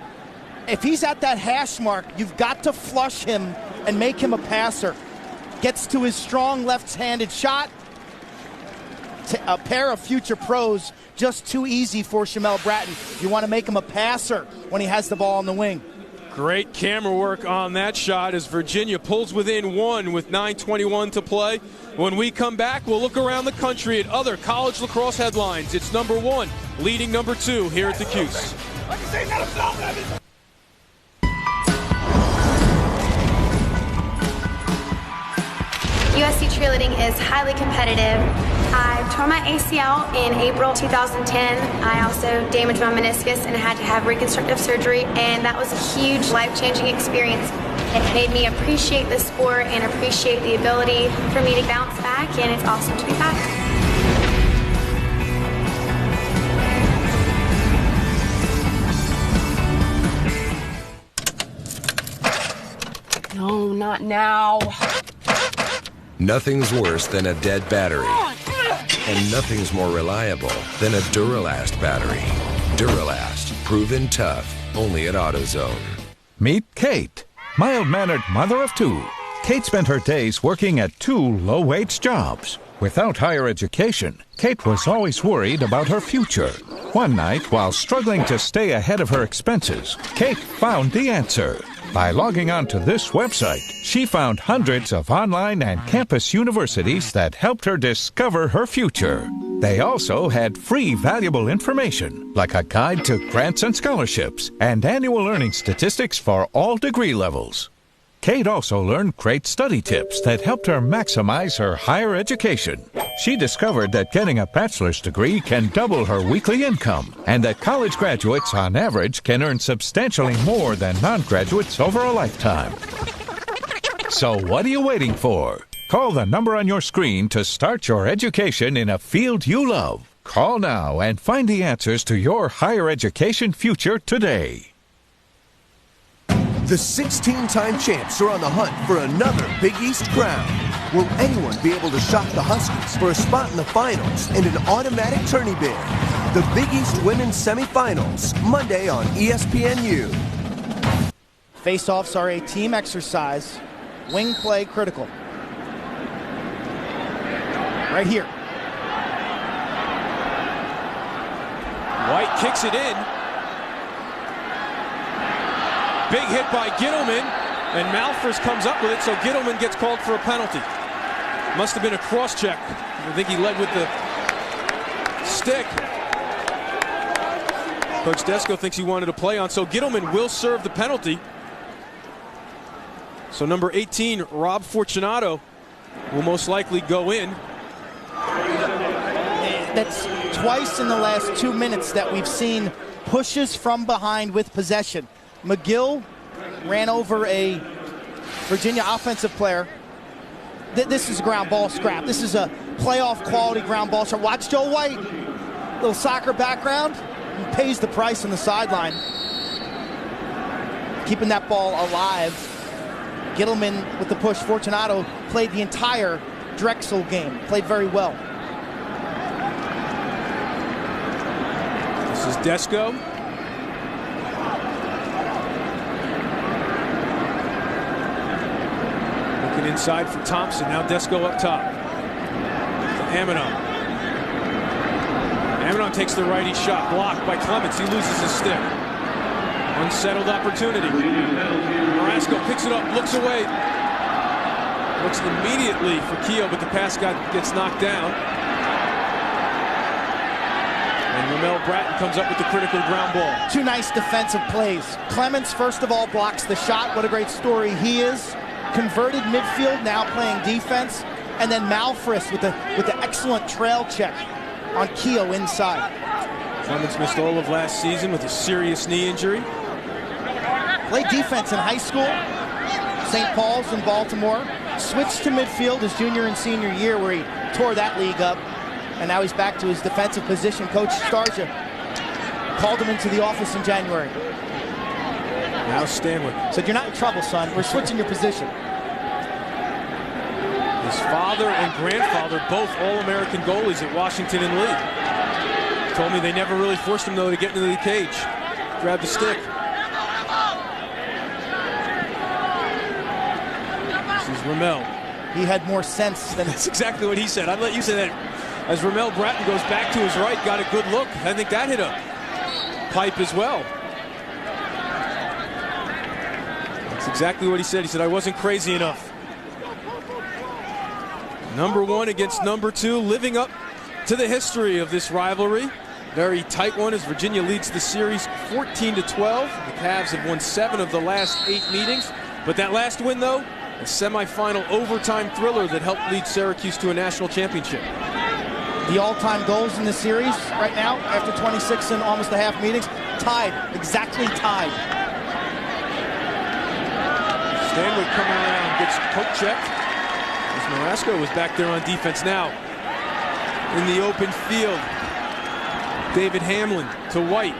If he's at that hash mark, you've got to flush him and make him a passer. Gets to his strong left-handed shot. A pair of future pros, just too easy for Schimmel Bratton. You want to make him a passer when he has the ball on the wing. Great camera work on that shot as Virginia pulls within 1 with 9:21 to play. When we come back, we'll look around the country at other college lacrosse headlines. It's number 1 leading number 2 here at the Cuse. USC cheerleading is highly competitive. I tore my ACL in April 2010. I also damaged my meniscus and had to have reconstructive surgery, and that was a huge life-changing experience. It made me appreciate the sport and appreciate the ability for me to bounce back, and it's awesome to be back. No, not now. Nothing's worse than a dead battery. And nothing's more reliable than a Duralast battery. Duralast, proven tough, only at AutoZone. Meet Kate, mild-mannered mother of 2. Kate spent her days working at 2 low-wage jobs. Without higher education, Kate was always worried about her future. One night, while struggling to stay ahead of her expenses, Kate found the answer. By logging on to this website, she found hundreds of online and campus universities that helped her discover her future. They also had free valuable information, like a guide to grants and scholarships, and annual earning statistics for all degree levels. Kate also learned great study tips that helped her maximize her higher education. She discovered that getting a bachelor's degree can double her weekly income, and that college graduates on average can earn substantially more than non-graduates over a lifetime. So what are you waiting for? Call the number on your screen to start your education in a field you love. Call now and find the answers to your higher education future today. The 16-time champs are on the hunt for another Big East crown. Will anyone be able to shock the Huskies for a spot in the finals and an automatic tourney bid? The Big East women's semifinals, Monday on ESPNU. Face-offs are a team exercise. Wing play critical. Right here. White kicks it in. Big hit by Gittleman, and Malfors comes up with it, so Gittleman gets called for a penalty. Must have been a cross-check. I think he led with the stick. Coach Desko thinks he wanted to play on, so Gittleman will serve the penalty. So number 18, Rob Fortunato, will most likely go in. That's twice in the last 2 minutes that we've seen pushes from behind with possession. McGill ran over a Virginia offensive player. This is a ground ball scrap. This is a playoff quality ground ball scrap. Watch Joe White, little soccer background, and pays the price on the sideline. Keeping that ball alive. Gittleman with the push. Fortunato played the entire Drexel game. Played very well. This is Desko. Looking inside for Thompson. Now Desko up top. To Aminon. Aminon takes the righty shot. Blocked by Clements. He loses his stick. Unsettled opportunity. Marasco picks it up, looks away. Looks immediately for Keogh, but the pass gets knocked down. And Ramel Bratton comes up with the critical ground ball. Two nice defensive plays. Clements, first of all, blocks the shot. What a great story he is. Converted midfield, now playing defense. And then Malfris with the excellent trail check on Keogh inside. Clements missed all of last season with a serious knee injury. Played defense in high school, St. Paul's in Baltimore. Switched to midfield his junior and senior year where he tore that league up. And now he's back to his defensive position. Coach Starja called him into the office in January. Now Stanwyck said, "You're not in trouble, son. We're switching your position." His father and grandfather, both All-American goalies at Washington and Lee. Told me they never really forced him, though, to get into the cage. Grab the stick. This is Ramel. He had more sense than... That's exactly what he said. I'd let you say that. As Ramel Bratton goes back to his right, got a good look. I think that hit a pipe as well. That's exactly what he said. He said, "I wasn't crazy enough." Number one against number two, living up to the history of this rivalry. Very tight one as Virginia leads the series 14-12. The Cavs have won 7 of the last 8 meetings. But that last win, though, a semifinal overtime thriller that helped lead Syracuse to a national championship. The all-time goals in the series right now, after 26 and almost a half meetings, tied, exactly tied. Stanwyck coming around, gets poke checked. As Marasco was back there on defense now. In the open field, David Hamlin to White.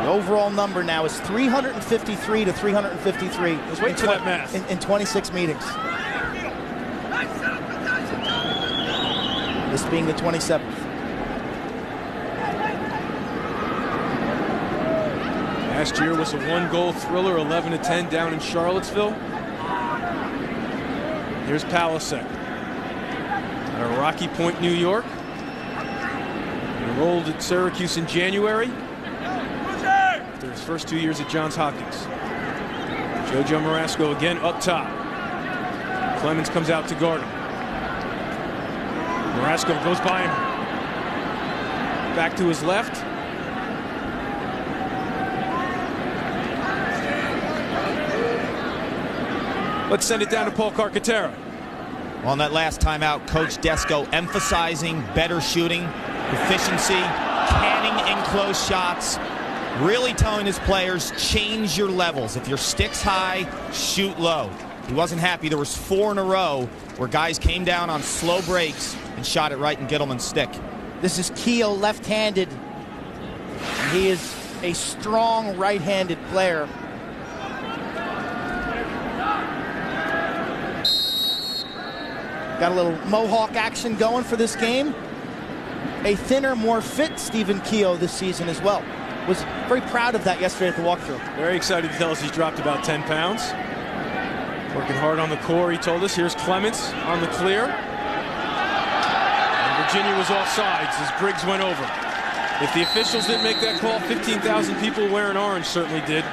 The overall number now is 353 to 353. Let's wait for that math. In 26 meetings. This being the 27th. Last year was a 1-goal thriller, 11-10 down in Charlottesville. Here's Palasek out of Rocky Point, New York. Enrolled at Syracuse in January after his first 2 years at Johns Hopkins. JoJo Marasco again up top. Clemens comes out to guard him. Marasco goes by him. Back to his left. Let's send it down to Paul Carcaterra. On that last timeout, Coach Desko emphasizing better shooting, efficiency, canning in close shots, really telling his players, change your levels. If your stick's high, shoot low. He wasn't happy. There was 4 in a row where guys came down on slow breaks and shot it right in Gittleman's stick. This is Keogh, left-handed. He is a strong right-handed player. Got a little Mohawk action going for this game. A thinner, more fit Stephen Keogh this season as well. Was very proud of that yesterday at the walkthrough. Very excited to tell us he's dropped about 10 pounds. Working hard on the core, he told us. Here's Clements on the clear. And Virginia was offsides as Briggs went over. If the officials didn't make that call, 15,000 people wearing orange certainly did.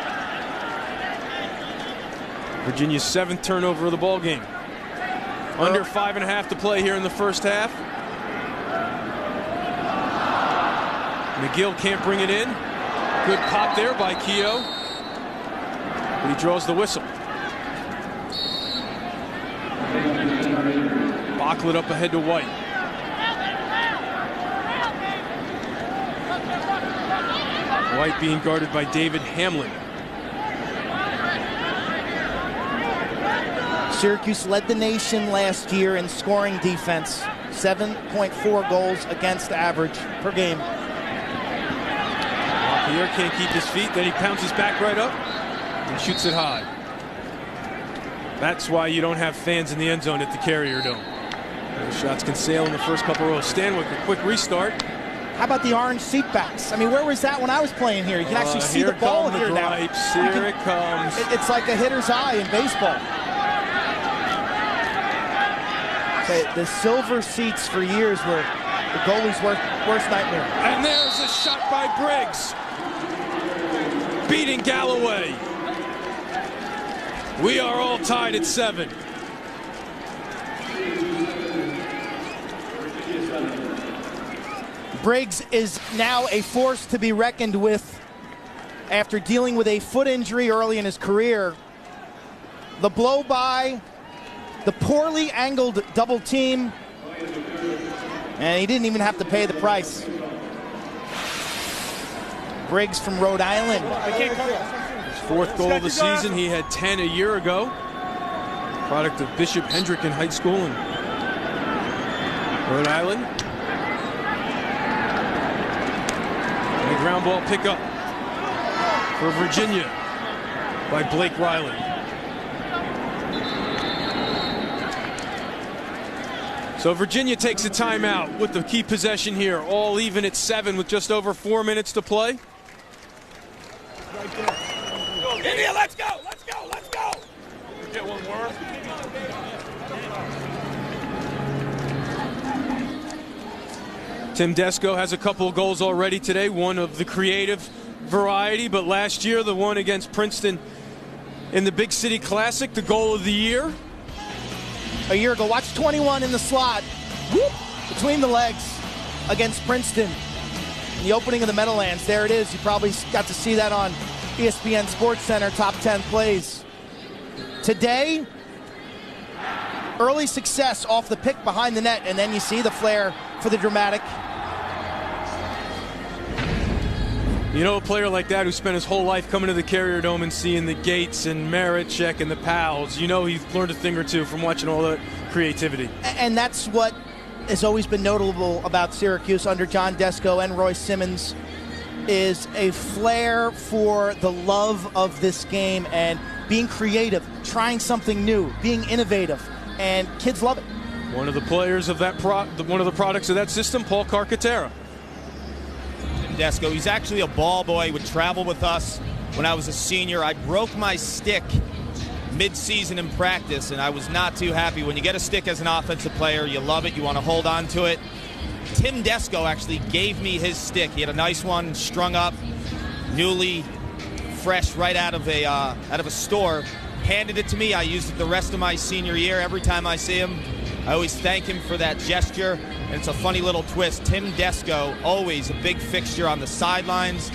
Virginia's 7th turnover of the ball game. Under 5.5 to play here in the first half. McGill can't bring it in. Good pop there by Keogh. But he draws the whistle. Bachlet up ahead to White. White being guarded by David Hamlin. Syracuse led the nation last year in scoring defense. 7.4 goals against average per game. Pierre can't keep his feet, then he pounces back right up and shoots it high. That's why you don't have fans in the end zone at the Carrier Dome. Those shots can sail in the first couple rows. Stanwyck, a quick restart. How about the orange seat backs? I mean, where was that when I was playing here? You can actually see the ball here now. Here it comes. It's like a hitter's eye in baseball. The silver seats for years were the goalie's worst nightmare. And there's a shot by Briggs. Beating Galloway. We are all tied at 7. Briggs is now a force to be reckoned with after dealing with a foot injury early in his career. The blow by, the poorly angled double team, and he didn't even have to pay the price. Briggs from Rhode Island. His fourth goal of the season. He had 10 a year ago. Product of Bishop Hendricken High School in Rhode Island. And a ground ball pickup for Virginia by Blake Riley. So Virginia takes a timeout with the key possession here. All even at 7 with just over 4 minutes to play. India, let's go, let's go, let's go. Get one more. Tim Desko has a couple of goals already today, one of the creative variety, but last year the one against Princeton in the Big City Classic, the goal of the year. A year ago, watch 21 in the slot, whoop, between the legs against Princeton. In the opening of the Meadowlands, there it is. You probably got to see that on ESPN Sports Center, top 10 plays. Today, early success off the pick behind the net, and then you see the flair for the dramatic. You know, a player like that who spent his whole life coming to the Carrier Dome and seeing the Gates and Marichek and the Powells, you know he's learned a thing or two from watching all that creativity. And that's what has always been notable about Syracuse under John Desko and Roy Simmons, is a flair for the love of this game and being creative, trying something new, being innovative, and kids love it. One of the players of that one of the products of that system, Paul Carcaterra. Desko, he's actually a ball boy, would travel with us when I was a senior. I broke my stick mid-season in practice, and I was not too happy. When you get a stick as an offensive player, you love it, you want to hold on to it. Tim Desko actually gave me his stick. He had a nice one strung up, newly fresh right out of a store, handed it to me. I used it the rest of my senior year. Every time I see him, I always thank him for that gesture, and it's a funny little twist. Tim Desko, always a big fixture on the sidelines.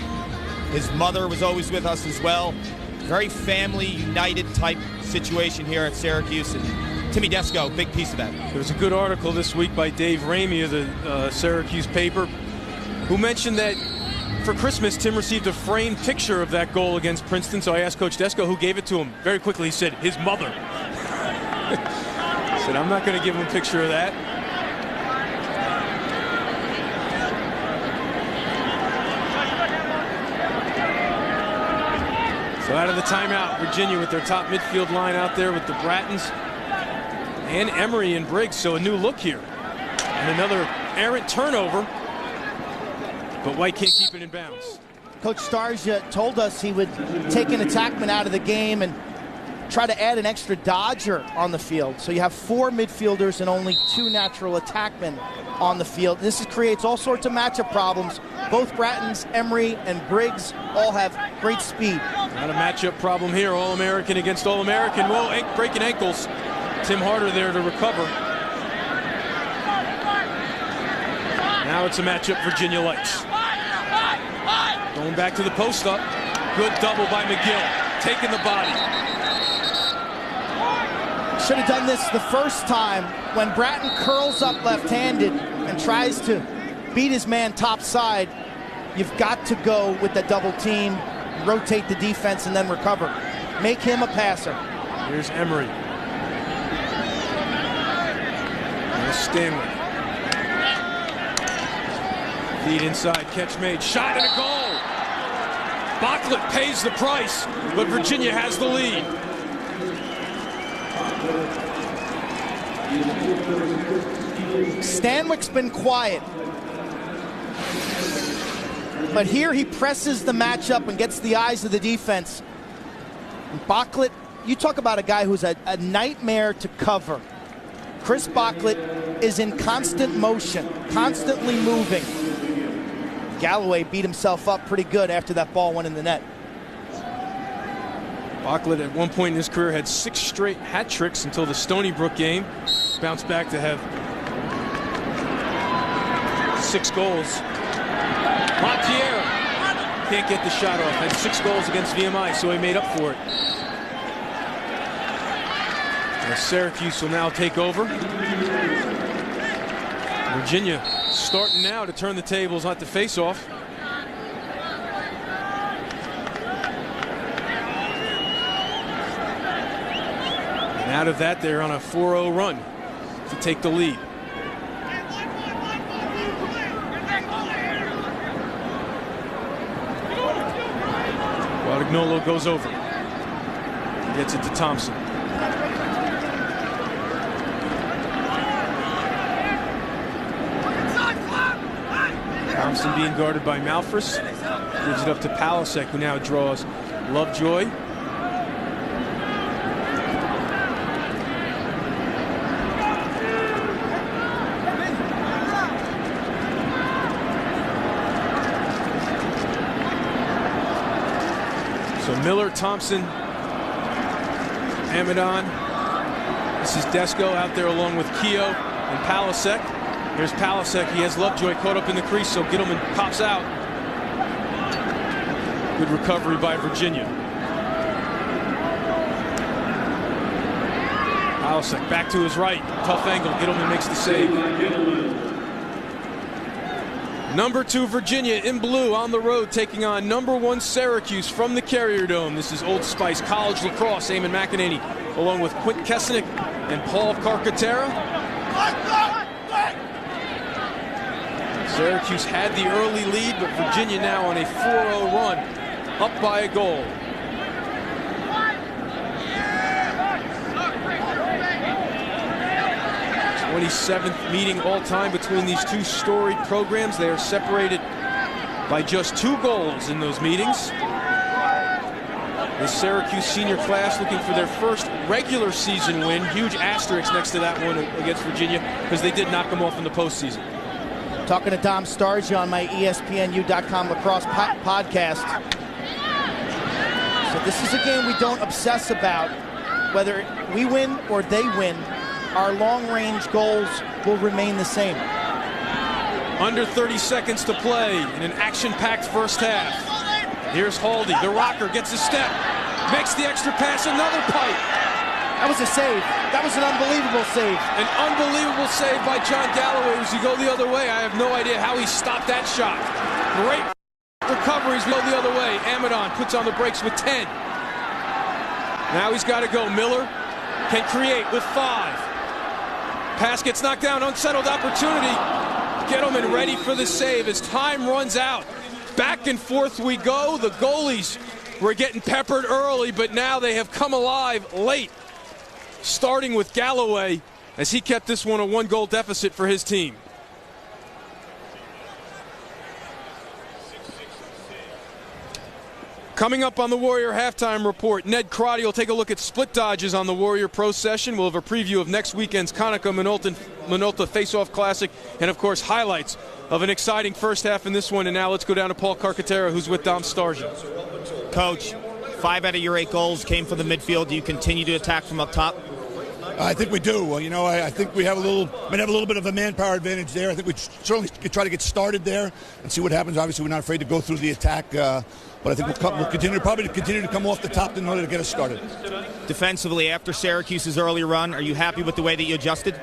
His mother was always with us as well. Very family united type situation here at Syracuse, and Timmy Desko, big piece of that. There was a good article this week by Dave Ramey of the Syracuse paper, who mentioned that for Christmas, Tim received a framed picture of that goal against Princeton. So I asked Coach Desko who gave it to him. Very quickly, he said, his mother. I said, I'm not going to give him a picture of that. So out of the timeout, Virginia with their top midfield line out there with the Brattons and Emery and Briggs. So a new look here. And another errant turnover. But White can't keep it in bounds. Coach Starsia told us he would take an attackman out of the game and try to add an extra dodger on the field. So you have 4 midfielders and only 2 natural attackmen on the field. This creates all sorts of matchup problems. Both Brattons, Emery, and Briggs all have great speed. Not a matchup problem here. All-American against All-American. Well, breaking ankles. Tim Harder there to recover. Now it's a matchup Virginia likes. Going back to the post up. Good double by McGill. Taking the body. Should have done this the first time when Bratton curls up left-handed and tries to beat his man top side. You've got to go with the double team, rotate the defense, and then recover. Make him a passer. Here's Emery. There's Stanley. Feed inside, catch made, shot and a goal. Bocklett pays the price, but Virginia has the lead. Stanwick's been quiet, but here he presses the matchup and gets the eyes of the defense. Bocklett, you talk about a guy who's a nightmare to cover. Chris Bocklett is in constant motion, constantly moving. Galloway beat himself up pretty good after that ball went in the net. Bocklett at one point in his career had 6 straight hat tricks until the Stony Brook game. Bounced back to have 6 goals. LaPierre can't get the shot off. Had 6 goals against VMI, so he made up for it. As Syracuse will now take over. Virginia starting now to turn the tables on the face-off. And out of that, they're on a 4-0 run to take the lead. Guadagnolo goes over. Gets it to Thompson. Thompson being guarded by Malfris. Gives it up to Palasek, who now draws Lovejoy. So Miller, Thompson, Amadon. This is Desko out there along with Keogh and Palasek. Here's Palasek. He has Lovejoy caught up in the crease, so Gittleman pops out. Good recovery by Virginia. Palasek back to his right. Tough angle. Gittleman makes the save. Number 2 Virginia in blue on the road taking on number 1 Syracuse from the Carrier Dome. This is Old Spice College Lacrosse. Eamon McEnany along with Quint Kesenick and Paul Carcaterra. Syracuse had the early lead, but Virginia now on a 4-0 run, up by a goal. The 27th meeting all-time between these two storied programs. They are separated by just 2 goals in those meetings. The Syracuse senior class looking for their first regular season win. Huge asterisk next to that one against Virginia because they did knock them off in the postseason. Talking to Dom Stargia on my ESPNU.com lacrosse podcast. So this is a game we don't obsess about. Whether we win or they win, our long-range goals will remain the same. Under 30 seconds to play in an action-packed first half. Here's Haldy. The rocker gets a step. Makes the extra pass. Another pipe. That was a save. That was an unbelievable save. An unbelievable save by John Galloway as he go the other way. I have no idea how he stopped that shot. Great recoveries go the other way. Amadon puts on the brakes with 10. Now he's got to go. Miller can create with 5. Pass gets knocked down. Unsettled opportunity. Gittleman ready for the save as time runs out. Back and forth we go. The goalies were getting peppered early, but now they have come alive late. Starting with Galloway as he kept this one a 1-goal deficit for his team. Coming up on the Warrior halftime report, Ned Crotty will take a look at split dodges on the Warrior Pro Session. We'll have a preview of next weekend's Conoco-Minolta Face-Off Classic, and of course highlights of an exciting first half in this one. And now let's go down to Paul Carcaterra, who's with Dom Stargia. Coach, 5 out of your 8 goals came from the midfield. Do you continue to attack from up top? I think we do. Well, I think we have a little bit of a manpower advantage there. I think we certainly could try to get started there and see what happens. Obviously, we're not afraid to go through the attack, but I think we'll continue to come off the top in order to get us started. Defensively, after Syracuse's early run, are you happy with the way that you adjusted?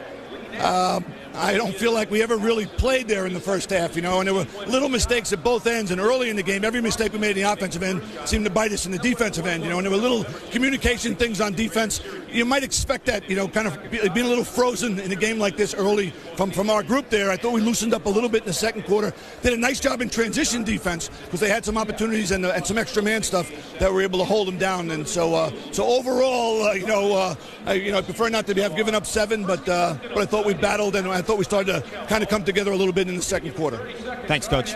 I don't feel like we ever really played there in the first half, and there were little mistakes at both ends. And early in the game, every mistake we made in the offensive end seemed to bite us in the defensive end, and there were little communication things on defense. You might expect that, kind of being a little frozen in a game like this early from our group there. I thought we loosened up a little bit in the second quarter. Did a nice job in transition defense because they had some opportunities and some extra man stuff that were able to hold them down. And so overall, I prefer not to have given up 7, but I thought we battled and I thought we started to kind of come together a little bit in the second quarter. Thanks, Coach.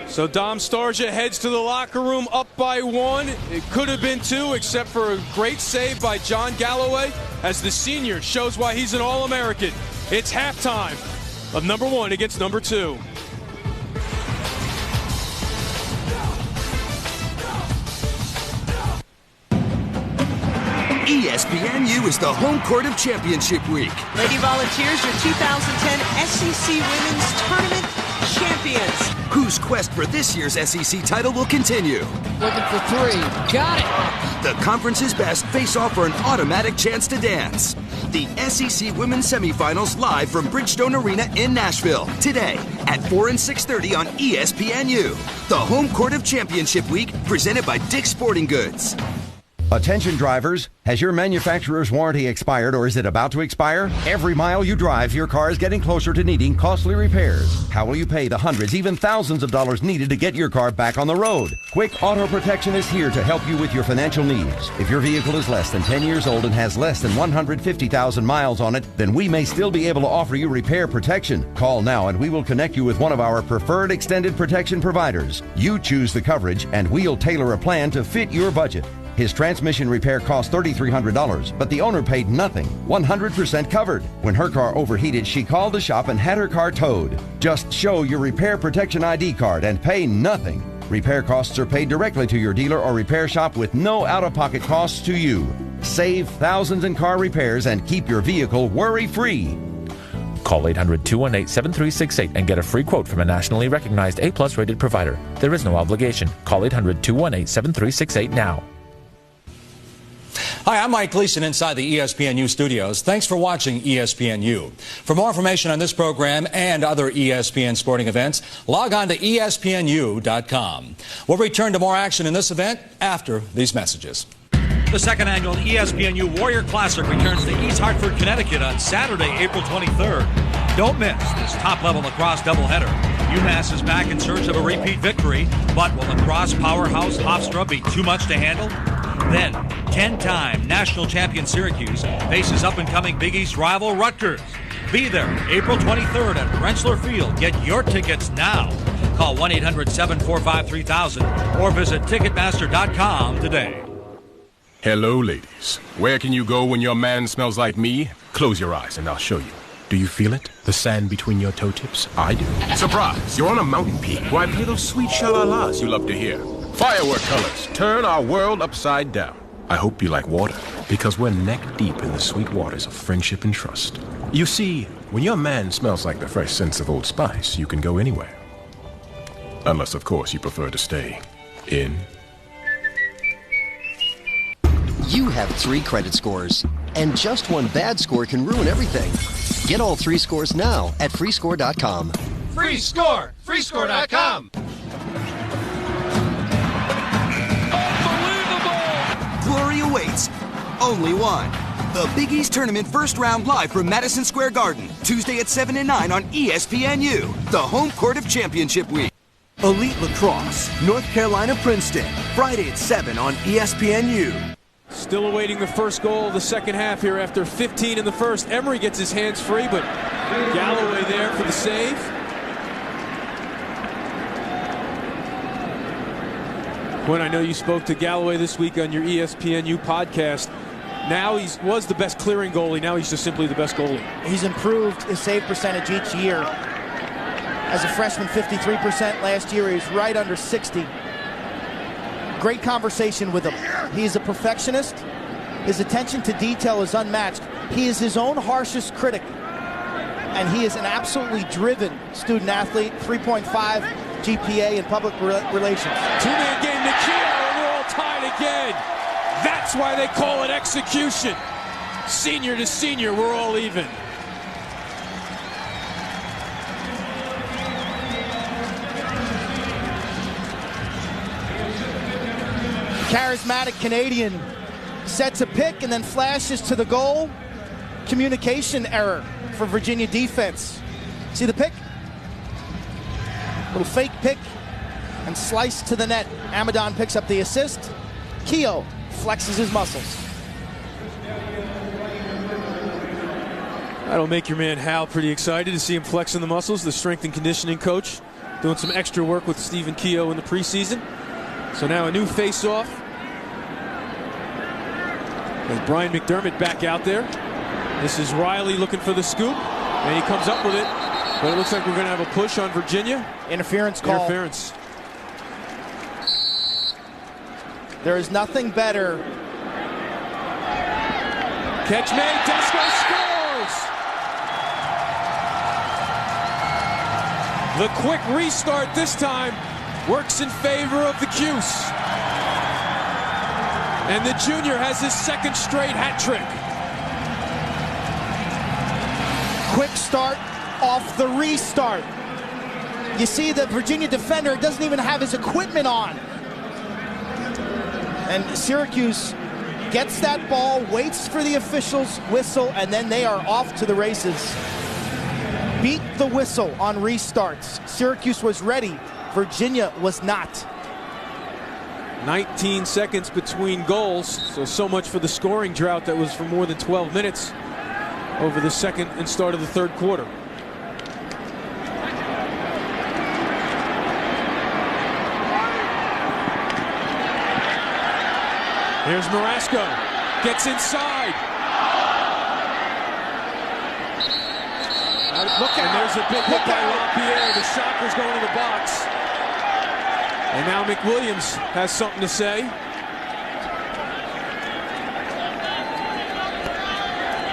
So Dom Stargia heads to the locker room up by 1. It could have been 2, except for a great save by John Galloway as the senior shows why he's an All-American. It's halftime of number 1 against number 2. ESPNU is the home court of championship week. Lady Volunteers, your 2010 SEC Women's Tournament whose quest for this year's SEC title will continue. Looking for three. Got it. The conference's best face off for an automatic chance to dance. The SEC Women's Semifinals live from Bridgestone Arena in Nashville today at 4 and 6:30 on ESPNU. The home court of championship week presented by Dick's Sporting Goods. Attention drivers, has your manufacturer's warranty expired or is it about to expire? Every mile you drive, your car is getting closer to needing costly repairs. How will you pay the hundreds, even thousands of dollars needed to get your car back on the road? Quick Auto Protection is here to help you with your financial needs. If your vehicle is less than 10 years old and has less than 150,000 miles on it, then we may still be able to offer you repair protection. Call now and we will connect you with one of our preferred extended protection providers. You choose the coverage and we'll tailor a plan to fit your budget. His transmission repair cost $3,300, but the owner paid nothing, 100% covered. When her car overheated, she called the shop and had her car towed. Just show your repair protection ID card and pay nothing. Repair costs are paid directly to your dealer or repair shop with no out-of-pocket costs to you. Save thousands in car repairs and keep your vehicle worry-free. Call 800-218-7368 and get a free quote from a nationally recognized A-plus rated provider. There is no obligation. Call 800-218-7368 now. Hi, I'm Mike Gleason inside the ESPNU studios. Thanks for watching ESPNU. For more information on this program and other ESPN sporting events, log on to ESPNU.com. We'll return to more action in this event after these messages. The second annual ESPNU Warrior Classic returns to East Hartford, Connecticut on Saturday, April 23rd. Don't miss this top-level lacrosse doubleheader. UMass is back in search of a repeat victory, but will lacrosse powerhouse Hofstra be too much to handle? Then, 10-time national champion Syracuse faces up-and-coming Big East rival Rutgers. Be there April 23rd at Rentschler Field. Get your tickets now. Call 1-800-745-3000 or visit Ticketmaster.com today. Hello, ladies. Where can you go when your man smells like me? Close your eyes and I'll show you. Do you feel it? The sand between your toe tips? I do. Surprise! You're on a mountain peak. Why, play those sweet shalalas you love to hear. Firework colors turn our world upside down. I hope you like water, because we're neck deep in the sweet waters of friendship and trust. You see, when your man smells like the fresh scents of Old Spice, you can go anywhere. Unless, of course, you prefer to stay in. You have 3 credit scores, and just one bad score can ruin everything. Get all 3 scores now at freescore.com. Free score! Freescore.com! Glory awaits. Only one. The Big East Tournament first round live from Madison Square Garden. Tuesday at 7 and 9 on ESPNU. The home court of championship week. Elite Lacrosse, North Carolina Princeton. Friday at 7 on ESPNU. Still awaiting the first goal of the second half here after 15 in the first. Emery gets his hands free, but Galloway there for the save. Quinn, I know you spoke to Galloway this week on your ESPNU podcast. Now he was the best clearing goalie. Now he's just simply the best goalie. He's improved his save percentage each year. As a freshman, 53%. Last year, he was right under 60. Great conversation with him. He is a perfectionist. His attention to detail is unmatched. He is his own harshest critic. And he is an absolutely driven student athlete, 3.5 GPA in public relations. Two-man game to Keogh, and we're all tied again. That's why they call it execution. Senior to senior, we're all even. Charismatic Canadian sets a pick and then flashes to the goal. Communication error for Virginia defense. See the pick? Little fake pick and slice to the net. Amadon picks up the assist. Keogh flexes his muscles. That'll make your man Hal pretty excited to see him flexing the muscles. The strength and conditioning coach doing some extra work with Stephen Keogh in the preseason. So now a new face-off. With Brian McDermott back out there. This is Riley looking for the scoop. And he comes up with it. But it looks like we're going to have a push on Virginia. Interference call. Interference. There is nothing better. Catch made. Desco scores! The quick restart this time works in favor of the Cuse. And the junior has his second straight hat trick. Quick start off the restart. You see the Virginia defender doesn't even have his equipment on. And Syracuse gets that ball, waits for the official's whistle, and then they are off to the races. Beat the whistle on restarts. Syracuse was ready. Virginia was not. 19 seconds between goals, so much for the scoring drought that was for more than 12 minutes over the second and start of the third quarter. Here's Marasco, gets inside. And there's a big hit by LaPierre. The Shockers going to the box. And now McWilliams has something to say.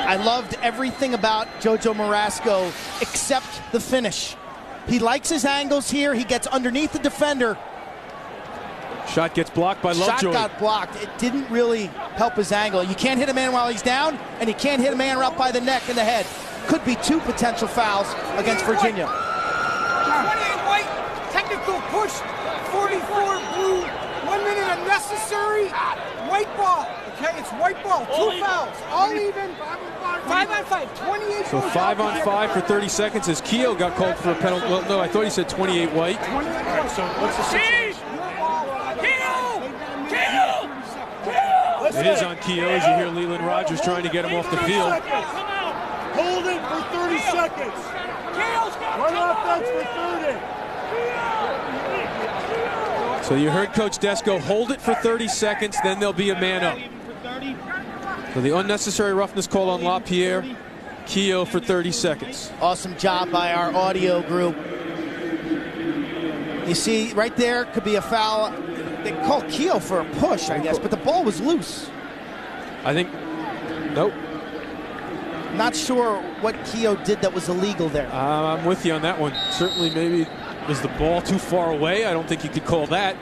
I loved everything about Jojo Marasco except the finish. He likes his angles here. He gets underneath the defender. Shot gets blocked by Lovejoy. Shot got blocked. It didn't really help his angle. You can't hit a man while he's down, and you can't hit a man right by the neck and the head. Could be two potential fouls against Virginia. 28 white, technical push, 44 blue, 1 minute unnecessary, white ball. Okay, it's white ball, two fouls, all even, 5 on 5, 28. So 5 on 5 for 30 seconds as Keogh got called for a penalty. Well, no, I thought he said 28 white. 28 white. So what's the situation? It is on Keogh as you hear Leland Rogers trying to get him off the field. Hold it for 30 seconds. Run offense for 30. So you heard Coach Desko hold it for 30 seconds, then there'll be a man up. So the unnecessary roughness call on LaPierre, Keogh for 30 seconds. Awesome job by our audio group. You see, right there could be a foul. They called Keogh for a push, I guess, but the ball was loose. I think, nope. Not sure what Keogh did that was illegal there. I'm with you on that one. Certainly, maybe was the ball too far away? I don't think you could call that.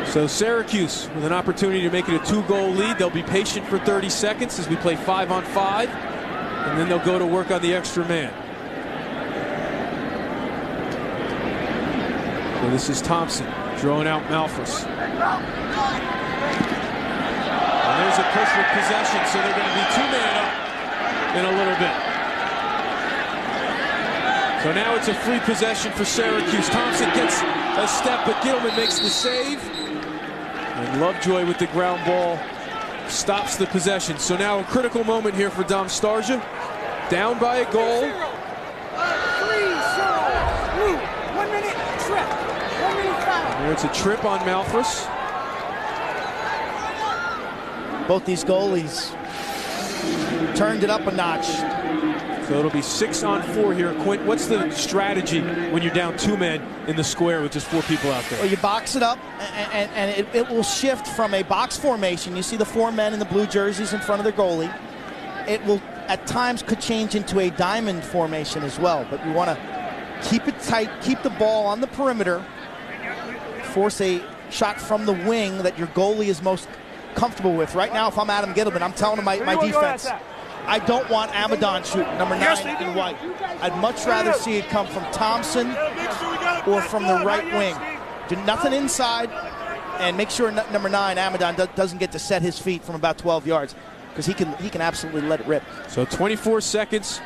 So Syracuse with an opportunity to make it a 2-goal lead. They'll be patient for 30 seconds as we play 5 on 5, and then they'll go to work on the extra man. So this is Thompson throwing out Malphus. And there's a push with possession, so they're going to be 2-man up in a little bit. So now it's a free possession for Syracuse. Thompson gets a step, but Gilman makes the save. And Lovejoy with the ground ball stops the possession. So now a critical moment here for Dom Starja. Down by a goal. 3-0. 1 minute trip. 1 minute foul. There's a trip on Malphus. Both these goalies turned it up a notch. So it'll be 6 on 4 here. Quint, what's the strategy when you're down 2 men in the square with just 4 people out there? Well, you box it up, and it will shift from a box formation. You see the 4 men in the blue jerseys in front of their goalie. It will, at times, could change into a diamond formation as well. But you want to keep it tight, keep the ball on the perimeter, force a shot from the wing that your goalie is most comfortable with. Right now, if I'm Adam Gittleman, I'm telling him my defense, I don't want Amadon shooting number 9 in white. I'd much rather see it come from Thompson or from the right wing. Do nothing inside, and make sure number 9, Amadon, doesn't get to set his feet from about 12 yards, because he can absolutely let it rip. So 24 seconds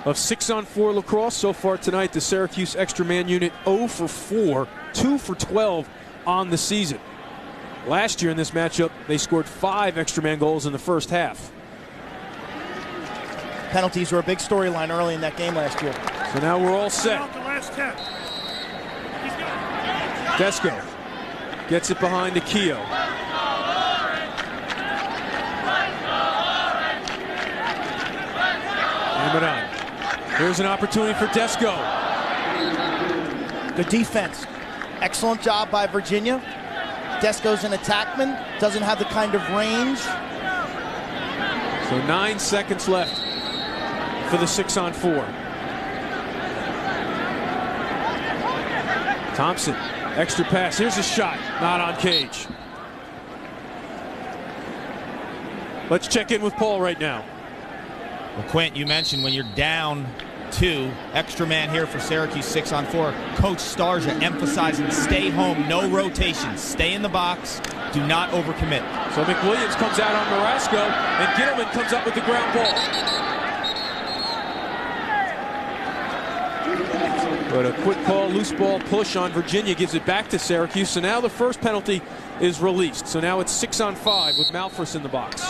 of 6 on 4 lacrosse so far tonight. The Syracuse extra man unit 0 for 4, 2 for 12 on the season. Last year in this matchup, they scored 5 extra man goals in the first half. Penalties were a big storyline early in that game last year. So now we're all set. Desko gets it behind to Keogh. Amadon. Here's an opportunity for Desko. Good defense. Excellent job by Virginia. Desko's an attackman, doesn't have the kind of range. So 9 seconds left for the 6 on 4. Thompson, extra pass. Here's a shot. Not on Cage. Let's check in with Paul right now. Well, Quint, you mentioned when you're down 2, extra man here for Syracuse, 6-on-4. Coach Starja emphasizing stay home, no rotations, stay in the box, do not overcommit. So McWilliams comes out on Marasco, and Gittleman comes up with the ground ball. But a quick call, loose ball push on Virginia gives it back to Syracuse. So now the first penalty is released. So now it's 6-on-5 with Malfris in the box.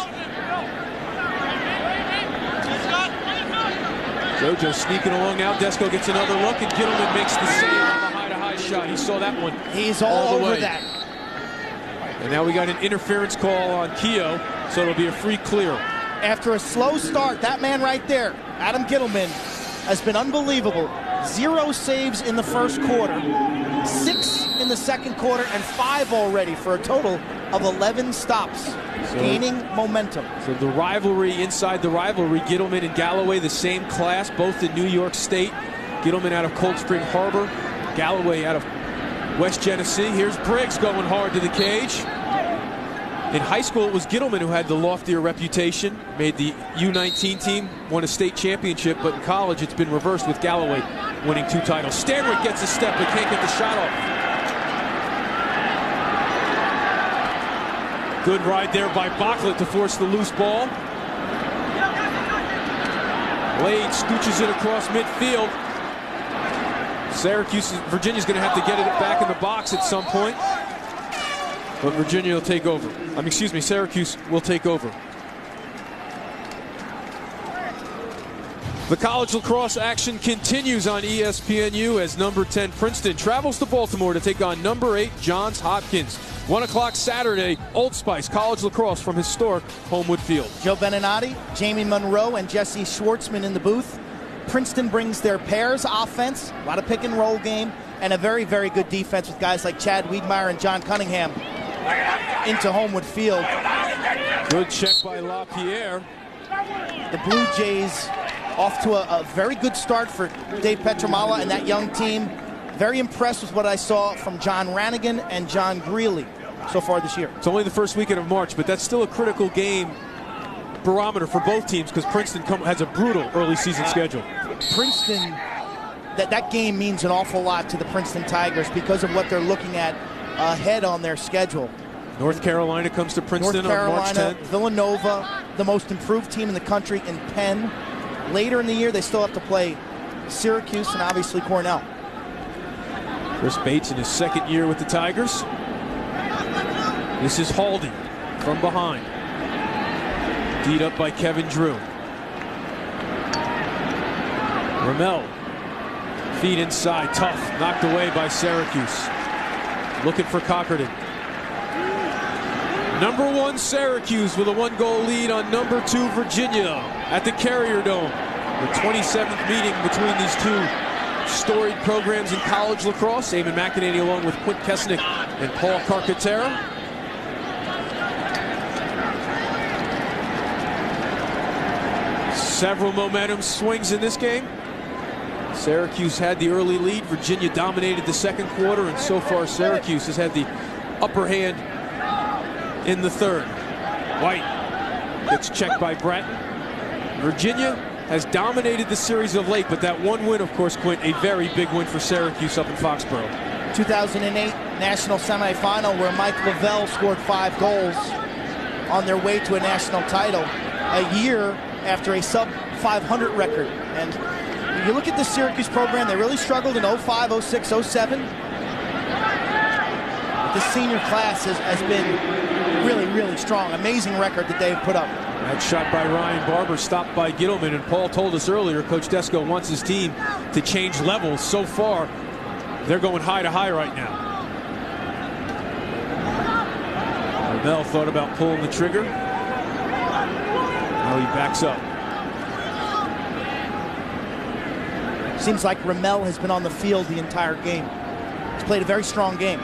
JoJo sneaking along now. Desco gets another look, and Gittleman makes the save on the high-to-high shot. He saw that one. He's all the over way. that. And now we got an interference call on Keogh, so it'll be a free clear. After a slow start, that man right there, Adam Gittleman, has been unbelievable. 0 saves in the first quarter, 6 in the second quarter, and 5 already for a total of 11 stops. Gaining momentum. So the rivalry inside the rivalry, Gittleman and Galloway, the same class, both in New York State. Gittleman out of Cold Spring Harbor, Galloway out of West Genesee. Here's Briggs going hard to the cage. In high school, it was Gittleman who had the loftier reputation, made the U19 team, won a state championship, but in college it's been reversed with Galloway winning 2 titles. Stanwyck gets a step but can't get the shot off. Good ride there by Bachlet to force the loose ball. Blade scooches it across midfield. Virginia's going to have to get it back in the box at some point. But Virginia will take over. Syracuse will take over. The college lacrosse action continues on ESPNU as number 10 Princeton travels to Baltimore to take on number 8 Johns Hopkins. 1 o'clock Saturday, Old Spice College Lacrosse from historic Homewood Field. Joe Beninati, Jamie Monroe, and Jesse Schwartzman in the booth. Princeton brings their pairs offense, a lot of pick and roll game, and a very, very good defense with guys like Chad Wiedmeyer and John Cunningham into Homewood Field. Good check by LaPierre. The Blue Jays off to a very good start for Dave Petramala and that young team. Very impressed with what I saw from John Rannigan and John Greeley so far this year. It's only the first weekend of March, but that's still a critical game barometer for both teams because Princeton has a brutal early season schedule. Princeton, that game means an awful lot to the Princeton Tigers because of what they're looking at ahead on their schedule. North Carolina comes to Princeton North Carolina, on March 10th. Villanova, the most improved team in the country in Penn. Later in the year, they still have to play Syracuse and obviously Cornell. Chris Bates in his second year with the Tigers. This is Haldy from behind. Teed up by Kevin Drew. Ramel, feet inside, tough, knocked away by Syracuse. Looking for Cockerton. Number 1 Syracuse with a 1-goal lead on number 2 Virginia at the Carrier Dome. The 27th meeting between these two storied programs in college lacrosse. Eamon McEnany along with Quint Kesnick and Paul Carcaterra. Several momentum swings in this game. Syracuse had the early lead. Virginia dominated the second quarter, and so far Syracuse has had the upper hand in the third. White gets checked by Bratton. Virginia has dominated the series of late, but that one win, of course, Quint, a very big win for Syracuse up in Foxborough. 2008 national semifinal where Mike Lavelle scored 5 goals on their way to a national title a year after a sub-500 record. And you look at the Syracuse program, they really struggled in 05, 06, 07. But this senior class has been really, really strong. Amazing record that they've put up. That shot by Ryan Barber, stopped by Gittleman, and Paul told us earlier, Coach Desco wants his team to change levels. So far, they're going high to high right now. Ramel thought about pulling the trigger. Now he backs up. Seems like Ramel has been on the field the entire game. He's played a very strong game.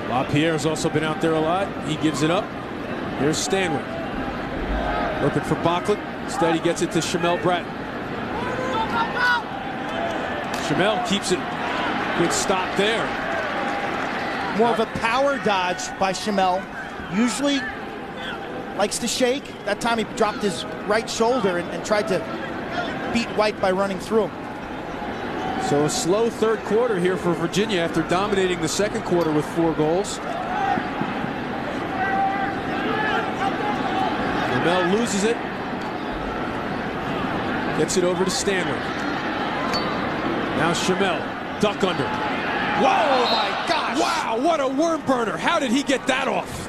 LaPierre has also been out there a lot. He gives it up. Here's Stanwyck. Looking for Bachlet. Instead, he gets it to Shamel Bratton. Shamel keeps it. Good stop there. More of a power dodge by Schimmel. Usually likes to shake. That time he dropped his right shoulder and tried to beat White by running through him. So a slow third quarter here for Virginia after dominating the second quarter with 4 goals. Lamel loses it. Gets it over to Stanley. Now Schimmel, duck under. Whoa, oh my gosh! Wow, what a worm burner. How did he get that off?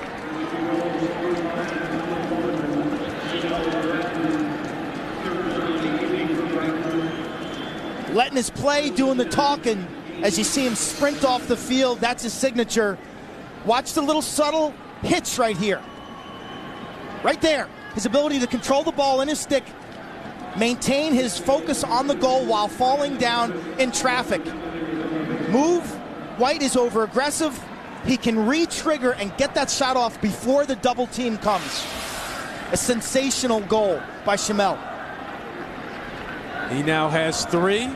Letting his play, doing the talking. As you see him sprint off the field, that's his signature. Watch the little subtle hitch right here. Right there. His ability to control the ball in his stick, maintain his focus on the goal while falling down in traffic. Move. White is over aggressive. He can re-trigger and get that shot off before the double team comes. A sensational goal by Schimmel. He now has 3.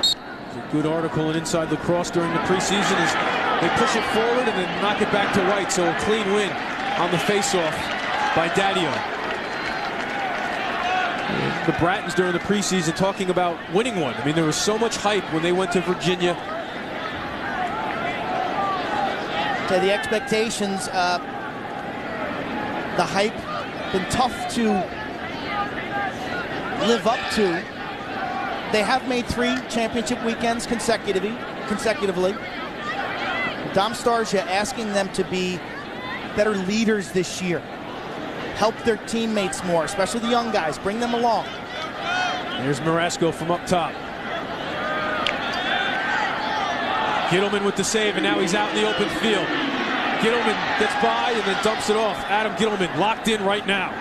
There's a good article in Inside Lacrosse during the preseason as they push it forward and then knock it back to White. So a clean win on the faceoff by Daddio. The Brattons during the preseason talking about winning one. I mean, there was so much hype when they went to Virginia. So the expectations, the hype, been tough to live up to. They have made 3 championship weekends consecutively. Dom Starsia asking them to be better leaders this year. Help their teammates more, especially the young guys. Bring them along. Here's Marasco from up top. Gittleman with the save, and now he's out in the open field. Gittleman gets by and then dumps it off. Adam Gittleman locked in right now.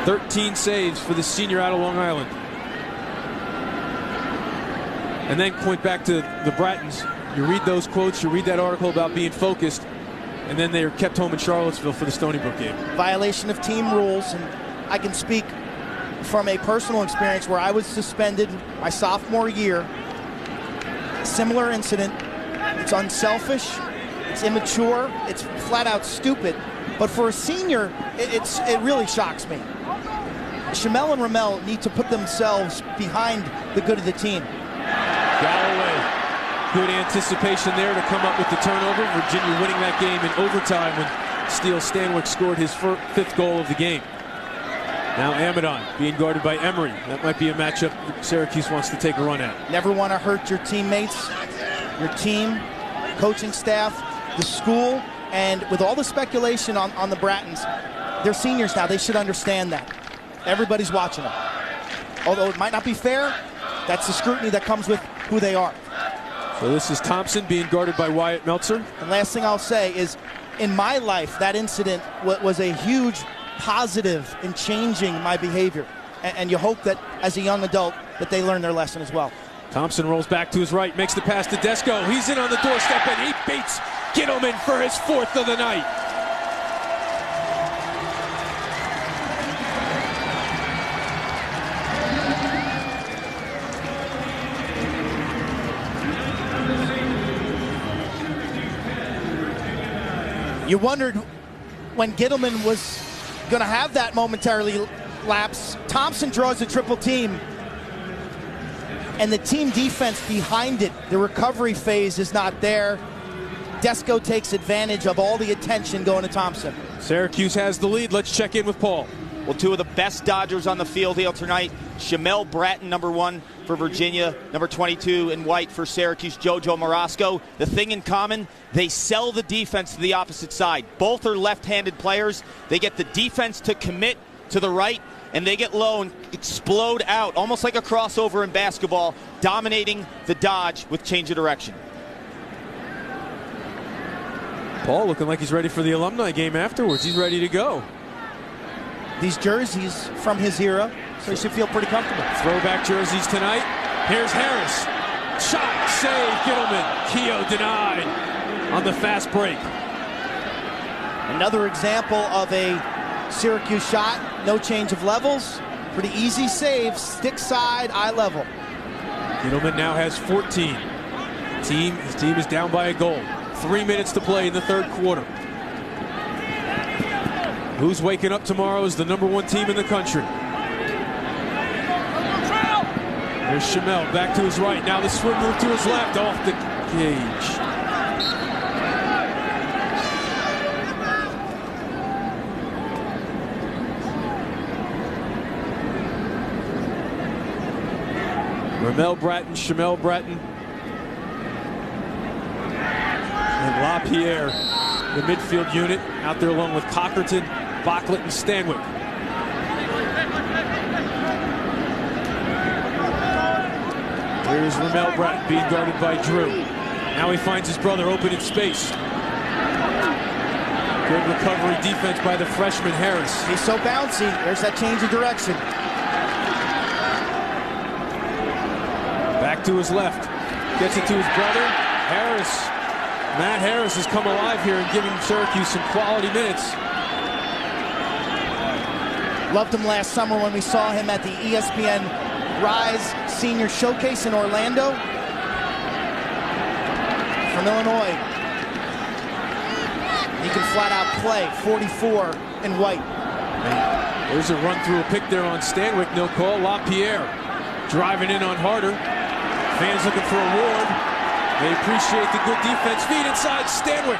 13 saves for the senior out of Long Island. And then point back to the Brattons. You read those quotes, you read that article about being focused, and then they are kept home in Charlottesville for the Stony Brook game. Violation of team rules, and I can speak from a personal experience where I was suspended my sophomore year. Similar incident. It's unselfish, it's immature, it's flat out stupid. But for a senior, it really shocks me. Schimmel and Ramel need to put themselves behind the good of the team. Galloway, good anticipation there to come up with the turnover. Virginia winning that game in overtime when Steele Stanwyck scored his 5th goal of the game. Now Amadon being guarded by Emery. That might be a matchup Syracuse wants to take a run at. Never want to hurt your teammates, your team, coaching staff, the school, and with all the speculation on the Brattons, they're seniors now. They should understand that. Everybody's watching them. Although it might not be fair, that's the scrutiny that comes with who they are. So this is Thompson being guarded by Wyatt Meltzer. And last thing I'll say is, in my life, that incident was a huge positive in changing my behavior. And you hope that as a young adult that they learn their lesson as well. Thompson rolls back to his right, makes the pass to Desko. He's in on the doorstep and he beats Gittleman for his 4th of the night. You wondered when Gittleman was going to have that momentarily lapse. Thompson draws a triple team, and the team defense behind it, the recovery phase is not there. Desko takes advantage of all the attention going to Thompson. Syracuse has the lead. Let's check in with Paul. Well, 2 of the best Dodgers on the field here tonight. Schimmel Bratton, number 1 for Virginia, number 22 in white for Syracuse, Jojo Marasco. The thing in common, they sell the defense to the opposite side. Both are left-handed players. They get the defense to commit to the right, and they get low and explode out, almost like a crossover in basketball, dominating the dodge with change of direction. Paul looking like he's ready for the alumni game afterwards. He's ready to go. These jerseys from his era, so he should feel pretty comfortable. Throwback jerseys tonight. Here's Harris. Shot, save, Gittleman. Keogh denied on the fast break. Another example of a Syracuse shot, no change of levels. Pretty easy save, stick side, eye level. Gittleman now has 14. His team is down by a goal. 3 minutes to play in the third quarter. Who's waking up tomorrow as the #1 team in the country? There's Schimmel back to his right. Now the swim move to his left off the cage. Ramel Bratton, Schimmel Bratton, and LaPierre, the midfield unit, out there along with Cockerton, Bocklett, and Stanwyck. Here's Ramel Bratton being guarded by Drew. Now he finds his brother open in space. Good recovery defense by the freshman Harris. He's so bouncy. There's that change of direction. Back to his left. Gets it to his brother. Harris. Matt Harris has come alive here and giving Syracuse some quality minutes. Loved him last summer when we saw him at the ESPN Rise Senior Showcase in Orlando. From Illinois. He can flat out play. 44 in white. There's a run through a pick there on Stanwyck. No call. LaPierre driving in on Harder. Fans looking for a Ward. They appreciate the good defense. Feed inside. Stanwyck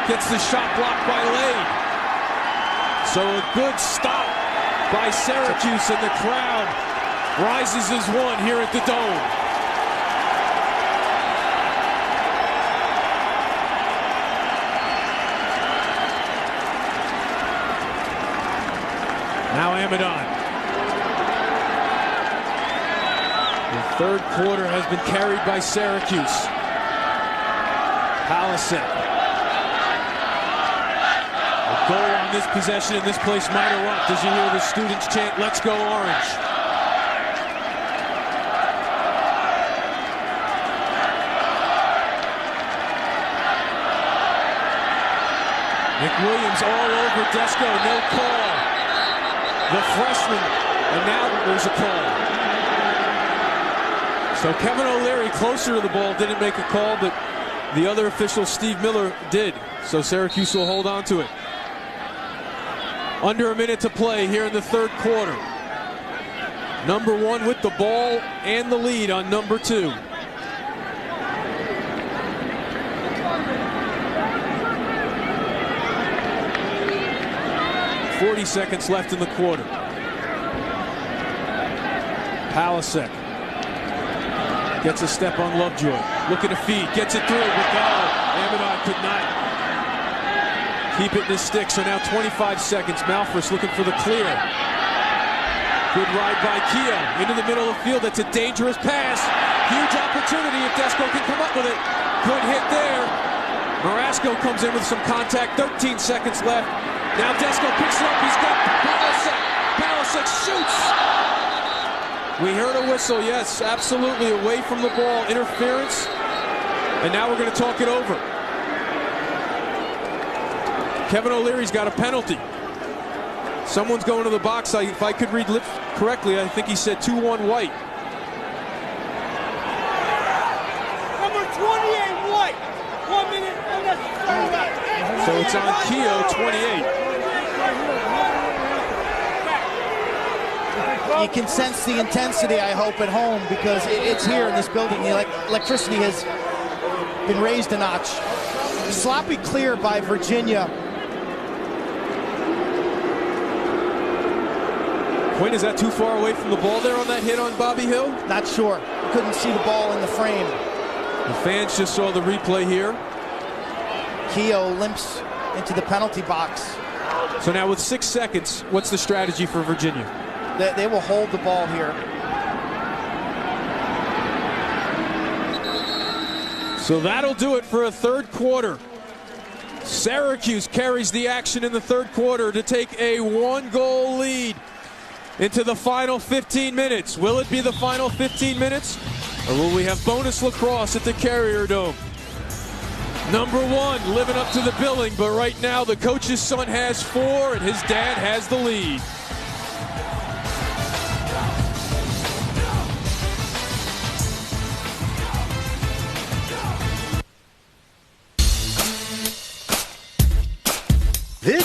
gets the shot blocked by Lade. So a good stop by Syracuse, and the crowd rises as one here at the Dome. Now Amadon. The third quarter has been carried by Syracuse. Palasek. A goal on this possession, and this place might erupt as you hear the students chant, "Let's go Orange." McWilliams all over Desko, no call. The freshman, and now there's a call. So Kevin O'Leary, closer to the ball, didn't make a call, but the other official, Steve Miller, did. So Syracuse will hold on to it. Under a minute to play here in the third quarter. #1 with the ball and the lead on #2. .40 seconds left in the quarter. Palasek gets a step on Lovejoy. Looking to feed, gets it through, but no, Amadon could not keep it in his stick. So now 25 seconds. Malfris looking for the clear. Good ride by Keogh into the middle of the field. That's a dangerous pass. Huge opportunity if Desko can come up with it. Good hit there. Marasco comes in with some contact. 13 seconds left. Now Desko picks it up. He's got Palasek. Palasek shoots. We heard a whistle. Yes, absolutely. Away from the ball. Interference. And now we're going to talk it over. Kevin O'Leary's got a penalty. Someone's going to the box. If I could read lips correctly, I think he said 2-1 White. Number 28 White. 1 minute unnecessary. So it's on Keogh, 28. You can sense the intensity, I hope, at home, because it's here in this building. The electricity has been raised a notch. Sloppy clear by Virginia. Quinn, is that too far away from the ball there on that hit on Bobby Hill? Not sure. Couldn't see the ball in the frame. The fans just saw the replay here. Keogh limps into the penalty box. So now with 6 seconds, what's the strategy for Virginia? They will hold the ball here. So that'll do it for a third quarter. Syracuse carries the action in the third quarter to take a 1-goal lead into the final 15 minutes. Will it be the final 15 minutes? Or will we have bonus lacrosse at the Carrier Dome? #1 living up to the billing, but right now the coach's son has 4 and his dad has the lead.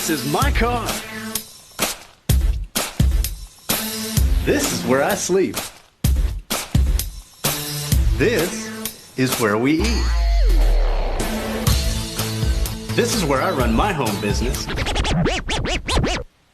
This is my car. This is where I sleep. This is where we eat. This is where I run my home business.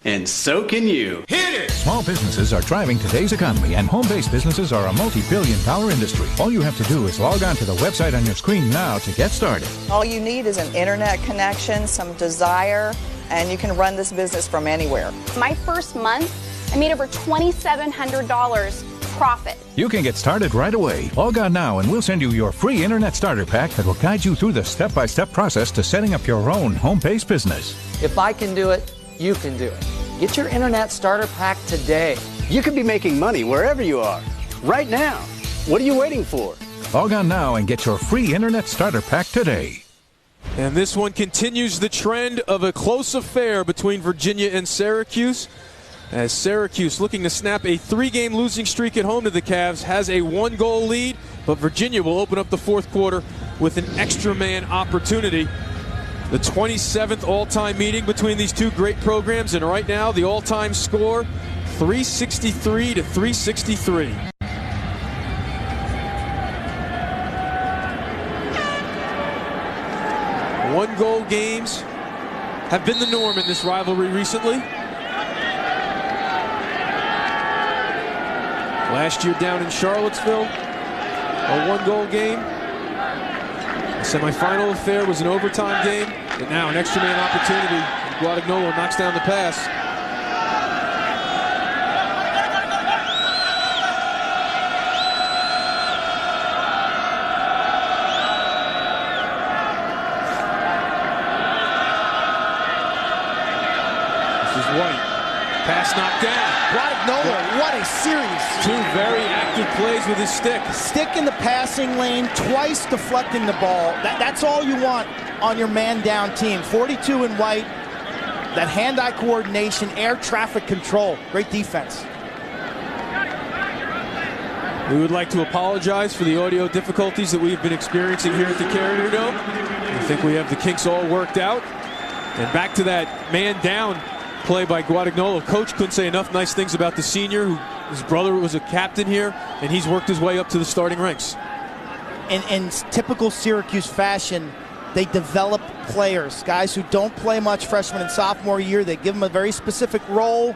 And so can you. Hit it! Small businesses are driving today's economy, and home-based businesses are a multi-billion-dollar industry. All you have to do is log on to the website on your screen now to get started. All you need is an internet connection, some desire, and you can run this business from anywhere. My first month, I made over $2,700 profit. You can get started right away. Log on now and we'll send you your free Internet Starter Pack that will guide you through the step-by-step process to setting up your own home-based business. If I can do it, you can do it. Get your Internet Starter Pack today. You could be making money wherever you are, right now. What are you waiting for? Log on now and get your free Internet Starter Pack today. And this one continues the trend of a close affair between Virginia and Syracuse, as Syracuse, looking to snap a 3-game losing streak at home to the Cavs, has a 1-goal lead, but Virginia will open up the fourth quarter with an extra man opportunity. The 27th all-time meeting between these two great programs, and right now the all-time score, 363 to 363. One-goal games have been the norm in this rivalry recently. Last year down in Charlottesville, a one-goal game. The semifinal affair was an overtime game, but now an extra man opportunity. Guadagnolo knocks down the pass. This is White. Pass knocked down. Guadagnolo, what a series. Two very active plays with his stick. Stick in the passing lane, twice deflecting the ball. That's all you want on your man-down team. 42 in White, that hand-eye coordination, air traffic control. Great defense. We would like to apologize for the audio difficulties that we've been experiencing here at the Carrier Dome. I think we have the kinks all worked out. And back to that man-down play by Guadagnolo. Coach couldn't say enough nice things about the senior, who his brother was a captain here, and he's worked his way up to the starting ranks. In typical Syracuse fashion, they develop players, guys who don't play much freshman and sophomore year. They give them a very specific role.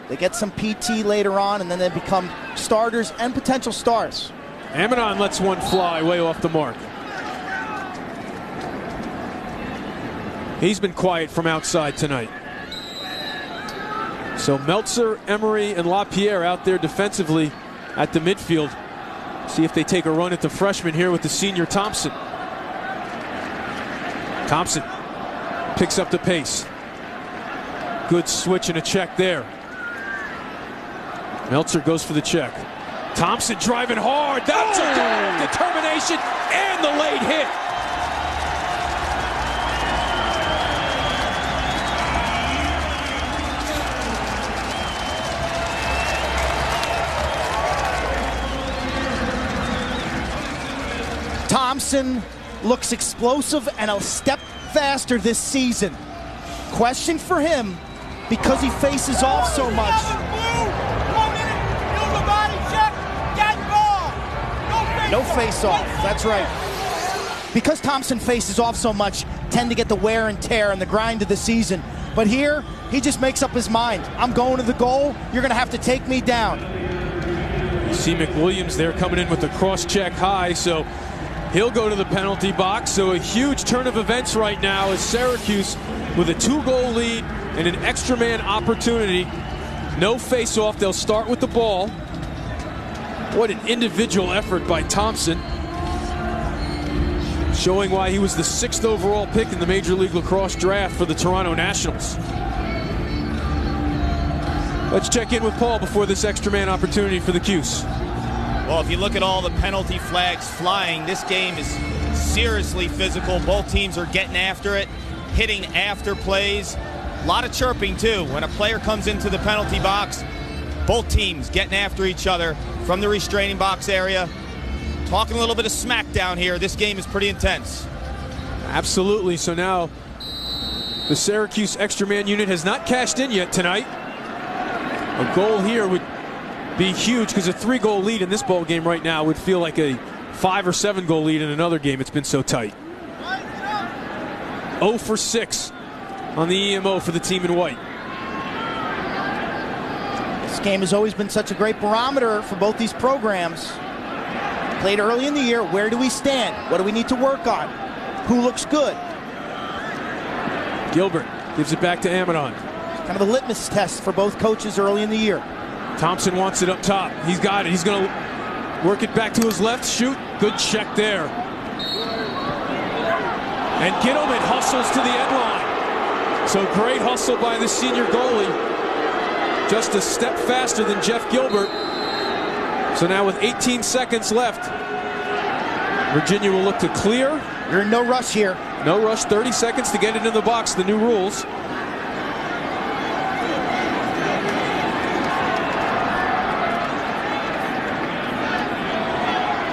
They get some PT later on, and then they become starters and potential stars. Amanon lets one fly way off the mark. He's been quiet from outside tonight. So Meltzer, Emery, and LaPierre out there defensively at the midfield. See if they take a run at the freshman here with the senior Thompson. Thompson picks up the pace. Good switch and a check there. Meltzer goes for the check. Thompson driving hard. That's a goal. Determination and the late hit. Thompson looks explosive and a step faster this season. Question for him, because he faces off so much. No face-off, that's right. Because Thompson faces off so much, tend to get the wear and tear and the grind of the season. But here, he just makes up his mind. I'm going to the goal, you're gonna have to take me down. You see McWilliams there coming in with the cross-check high, so he'll go to the penalty box. So a huge turn of events right now as Syracuse with a 2-goal lead and an extra man opportunity. No face-off, they'll start with the ball. What an individual effort by Thompson, showing why he was the 6th overall pick in the Major League Lacrosse draft for the Toronto Nationals. Let's check in with Paul before this extra man opportunity for the Cuse. Well, if you look at all the penalty flags flying, this game is seriously physical. Both teams are getting after it, hitting after plays. A lot of chirping, too. When a player comes into the penalty box, both teams getting after each other from the restraining box area. Talking a little bit of smack down here. This game is pretty intense. Absolutely. So now The Syracuse extra man unit has not cashed in yet tonight. A goal here would be huge because a 3-goal lead in this ball game right now would feel like a 5 or 7 goal lead in another game. It's been so tight. 0 for 6 on the EMO for the team in white. This game has always been such a great barometer for both these programs. Played early in the year. Where do we stand? What do we need to work on? Who looks good? Gilbert gives it back to Amadon. Kind of a litmus test for both coaches early in the year. Thompson wants it up top. He's got it. He's going to work it back to his left. Shoot. Good check there. And Gittleman hustles to the end line. So great hustle by the senior goalie. Just a step faster than Jeff Gilbert. So now with 18 seconds left, Virginia will look to clear. You're in no rush here. No rush, 30 seconds to get it in the box, the new rules.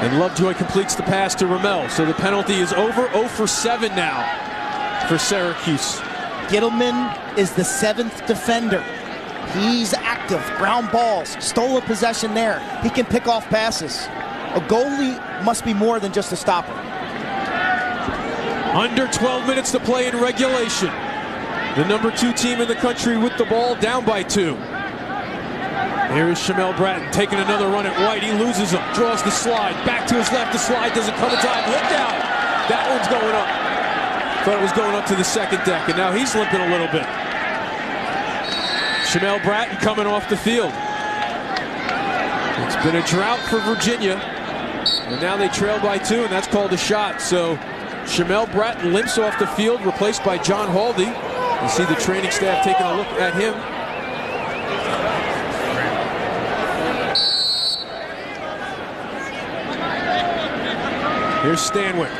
And Lovejoy completes the pass to Ramel. So the penalty is over. 0 for 7 now for Syracuse. Gittleman is the 7th defender. He's active. Ground balls. Stole a possession there. He can pick off passes. A goalie must be more than just a stopper. Under 12 minutes to play in regulation. The number 2 team in the country with the ball, down by 2. Here is Shamel Bratton taking another run at White. He loses him, draws the slide. Back to his left, the slide doesn't come in time. Look out! That one's going up. Thought it was going up to the second deck, and now he's limping a little bit. Shamel Bratton coming off the field. It's been a drought for Virginia, and now they trail by 2, and that's called a shot. So Shamel Bratton limps off the field, replaced by John Haldy. You see the training staff taking a look at him. Here's Stanwyck.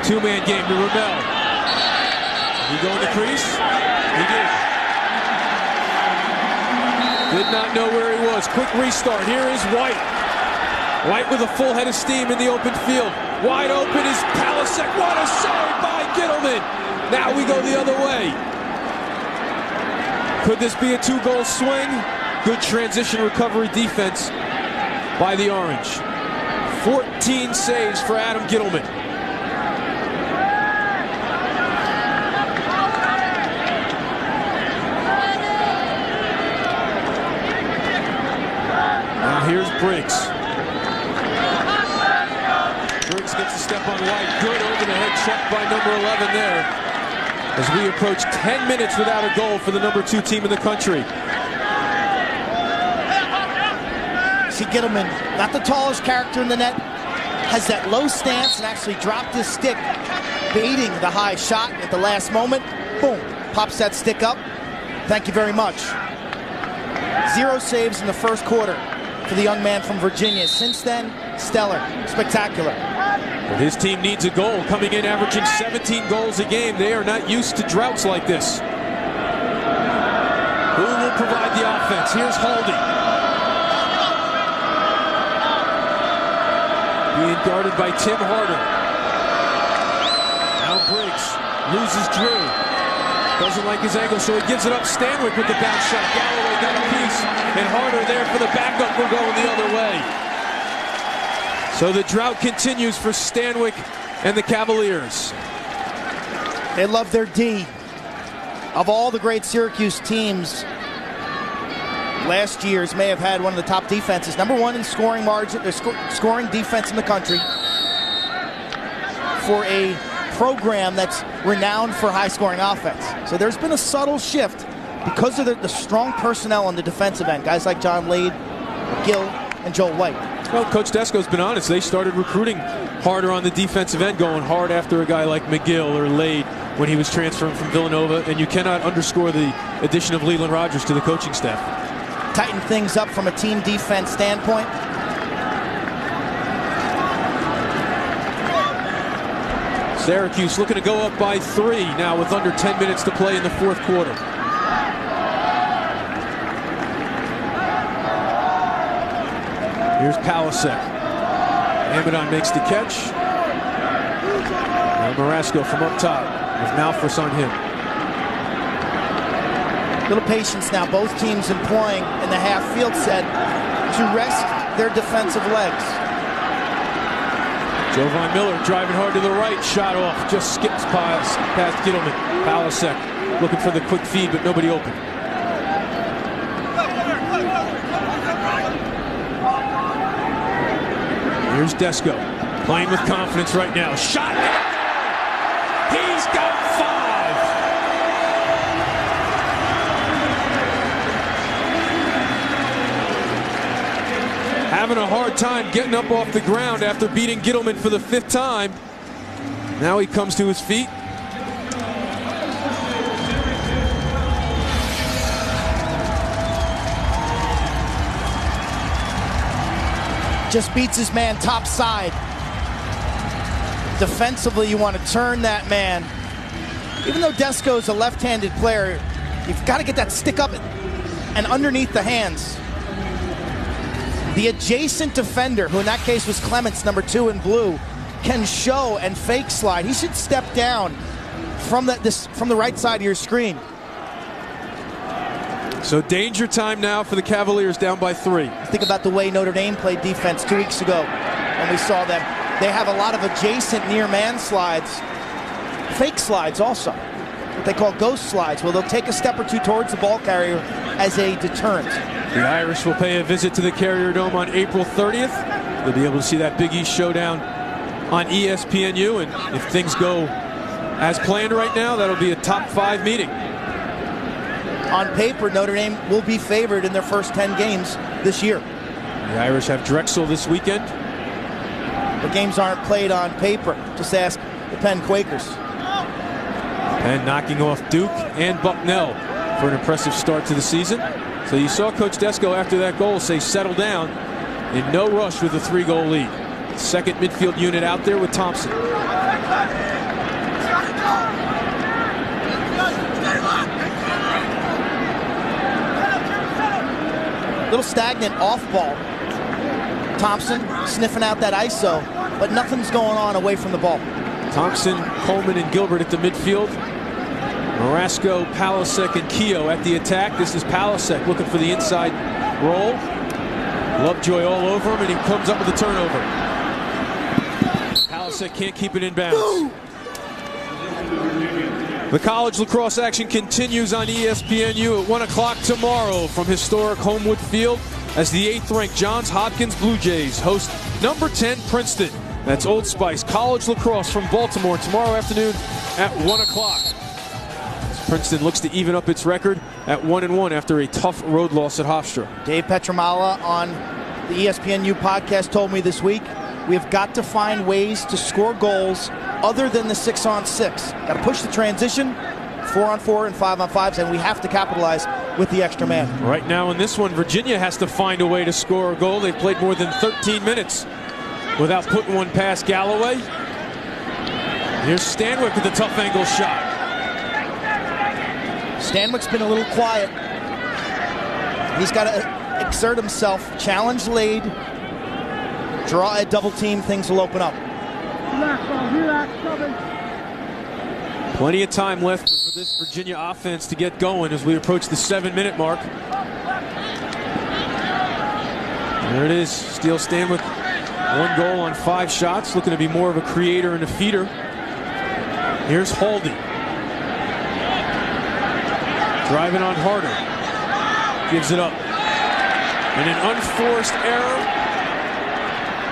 2-man game to Ramel. He go in the crease? He did. Did not know where he was. Quick restart. Here is White. White with a full head of steam in the open field. Wide open is Palasek. What a save by Gittleman. Now we go the other way. Could this be a 2-goal swing? Good transition recovery defense by the Orange. 14 saves for Adam Gittleman. Now here's Briggs. Briggs gets a step on White. Good over-the-head check by number 11 there. As we approach 10 minutes without a goal for the number 2 team in the country. See Gittleman, not the tallest character in the net, has that low stance and actually dropped his stick, baiting the high shot at the last moment. Boom, pops that stick up. Thank you very much. 0 saves in the first quarter for the young man from Virginia. Since then, stellar, spectacular. But his team needs a goal, coming in averaging 17 goals a game. They are not used to droughts like this. Who will provide the offense? Here's Haldy. Being guarded by Tim Harder. Now Briggs loses Drew. Doesn't like his angle, so he gives it up. Stanwyck with the bounce shot. Galloway got a piece, and Harder there for the backup. We're going the other way. So the drought continues for Stanwyck and the Cavaliers. They love their D. Of all the great Syracuse teams, last year's may have had one of the top defenses. Number 1 in scoring margin, scoring defense in the country. For a program that's renowned for high-scoring offense. So there's been a subtle shift because of the strong personnel on the defensive end. Guys like John Lade, McGill, and Joel White. Well, Coach Desko's been honest. They started recruiting harder on the defensive end, going hard after a guy like McGill or Lade when he was transferring from Villanova, and you cannot underscore the addition of Leland Rogers to the coaching staff. Tighten things up from a team defense standpoint. Syracuse looking to go up by 3 now with under 10 minutes to play in the fourth quarter. Here's Palasek. Amadon makes the catch. Now Marasco from up top with Malfris on him. Little patience now. Both teams employing in the half field set to rest their defensive legs. Jovan Miller driving hard to the right. Shot off. Just skips past Gittleman. Palasek looking for the quick feed, but nobody open. Here's Desko playing with confidence right now. Shot. He's got 5. Having a hard time getting up off the ground after beating Gittleman for the 5th time. Now he comes to his feet. Just beats his man top side. Defensively, you want to turn that man. Even though Desko's a left-handed player, you've got to get that stick up and underneath the hands. The adjacent defender, who in that case was Clements, number 2 in blue, can show and fake slide. He should step down from the right side of your screen. So danger time now for the Cavaliers, down by 3. Think about the way Notre Dame played defense 2 weeks ago when we saw them. They have a lot of adjacent near man slides, fake slides also, what they call ghost slides, where they'll take a step or two towards the ball carrier as a deterrent. The Irish will pay a visit to the Carrier Dome on April 30th. They'll be able to see that Big East showdown on ESPNU, and if things go as planned right now, that'll be a top 5 meeting. On paper, Notre Dame will be favored in their first 10 games this year. The Irish have Drexel this weekend. The games aren't played on paper. Just ask the Penn Quakers. Penn knocking off Duke and Bucknell for an impressive start to the season. So you saw Coach Desko after that goal say settle down, in no rush with a 3-goal lead. Second midfield unit out there with Thompson. Little stagnant off ball. Thompson sniffing out that ISO, but nothing's going on away from the ball. Thompson, Coleman, and Gilbert at the midfield. Marasco, Palasek, and Keogh at the attack. This is Palasek looking for the inside roll. Lovejoy all over him, and he comes up with a turnover. Palasek can't keep it in bounds. The college lacrosse action continues on ESPNU at 1 o'clock tomorrow from historic Homewood Field as the 8th-ranked Johns Hopkins Blue Jays host number 10 Princeton. That's Old Spice College Lacrosse from Baltimore tomorrow afternoon at 1 o'clock. Princeton looks to even up its record at 1-1 after a tough road loss at Hofstra. Dave Petramala on the ESPNU podcast told me this week, we have got to find ways to score goals other than the 6-on-6. Got to push the transition, 4-on-4 and 5-on-5s, and we have to capitalize with the extra man. Right now in this one, Virginia has to find a way to score a goal. They've played more than 13 minutes without putting one past Galloway. Here's Stanwyck with a tough angle shot. Stanwyck's been a little quiet. He's got to exert himself, challenge Lade, draw a double team, things will open up. Plenty of time left for this Virginia offense to get going as we approach the 7-minute mark. There it is, Steele Stanwyck, 1 goal on 5 shots, looking to be more of a creator and a feeder. Here's Haldy. Driving on Harder. Gives it up. And an unforced error.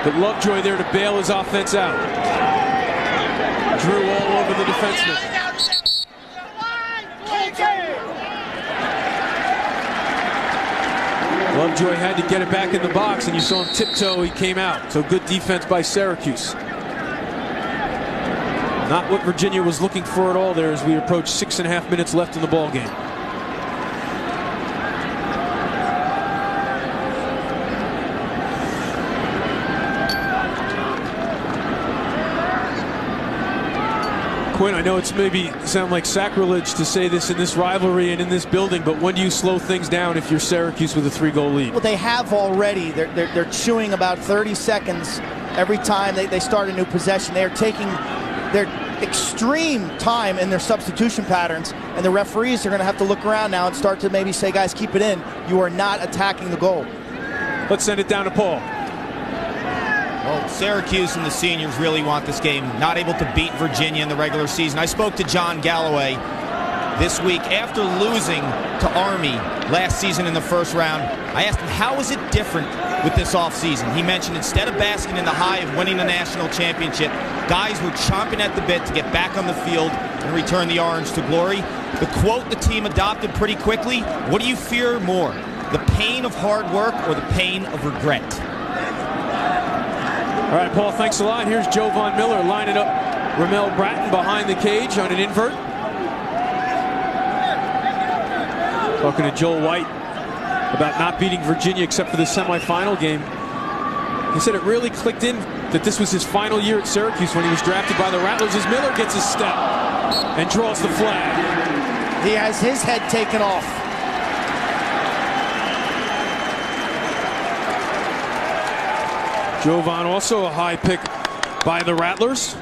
But Lovejoy there to bail his offense out. Drew all over the defenseman. Lovejoy had to get it back in the box, and you saw him tiptoe, he came out. So good defense by Syracuse. Not what Virginia was looking for at all there as we approach 6.5 minutes left in the ball game. Quinn, I know it's maybe sound like sacrilege to say this in this rivalry and in this building, but when do you slow things down if you're Syracuse with a 3-goal lead? Well, they have already. They're chewing about 30 seconds every time they start a new possession. They're extreme time in their substitution patterns, and the referees are going to have to look around now and start to maybe say, guys, keep it in. You are not attacking the goal. Let's send it down to Paul. Well, Syracuse and the seniors really want this game. Not able to beat Virginia in the regular season. I spoke to John Galloway this week after losing to Army last season in the first round. I asked him, how is it different with this offseason? He mentioned instead of basking in the high of winning the national championship, guys were chomping at the bit to get back on the field and return the Orange to glory. The quote the team adopted pretty quickly: what do you fear more, the pain of hard work or the pain of regret? All right, Paul, thanks a lot. Here's Joe Von Miller lining up Ramel Bratton behind the cage on an invert. Talking to Joel White about not beating Virginia except for the semifinal game. He said it really clicked in that this was his final year at Syracuse when he was drafted by the Rattlers as Miller gets his step and draws the flag. He has his head taken off. Jovan also a high pick by the Rattlers.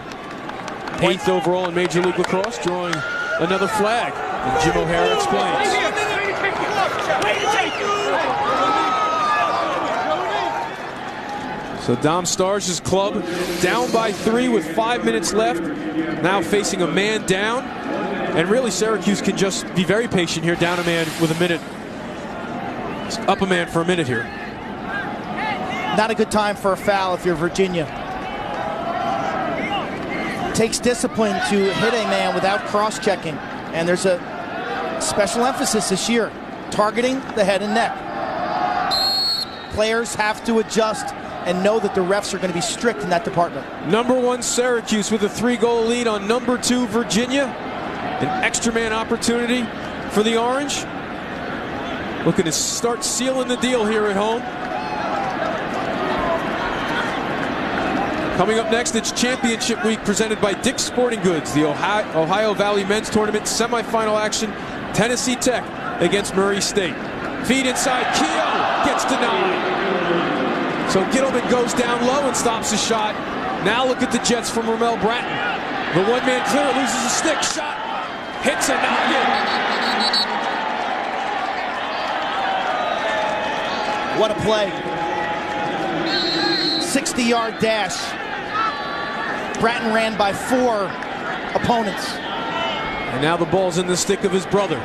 8th overall in Major League Lacrosse, drawing another flag. And Jim O'Hara explains. So Dom Starrs' club down by 3 with 5 minutes left. Now facing a man down. And really Syracuse can just be very patient here, down a man with a minute. Up a man for a minute here. Not a good time for a foul if you're Virginia. Takes discipline to hit a man without cross-checking. And there's a special emphasis this year, targeting the head and neck. Players have to adjust and know that the refs are going to be strict in that department. Number 1 Syracuse with a 3-goal lead on number 2 Virginia. An extra man opportunity for the Orange. Looking to start sealing the deal here at home. Coming up next, it's Championship Week presented by Dick's Sporting Goods. The Ohio Valley Men's Tournament semifinal action. Tennessee Tech against Murray State. Feed inside, Keogh gets denied. So Gittleman goes down low and stops the shot. Now look at the Jets from Ramel Bratton. The one-man clear, loses a stick, shot, hits a noggin. What a play. 60-yard dash. Bratton ran by 4 opponents. And now the ball's in the stick of his brother.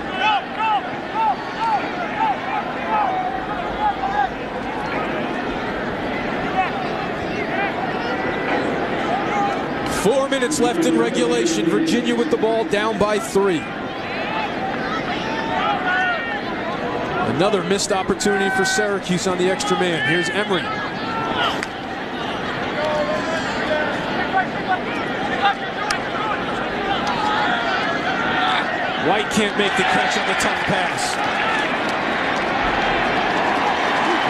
Four minutes left in regulation. Virginia with the ball down by 3. Another missed opportunity for Syracuse on the extra man. Here's Emery. White can't make the catch on the tough pass.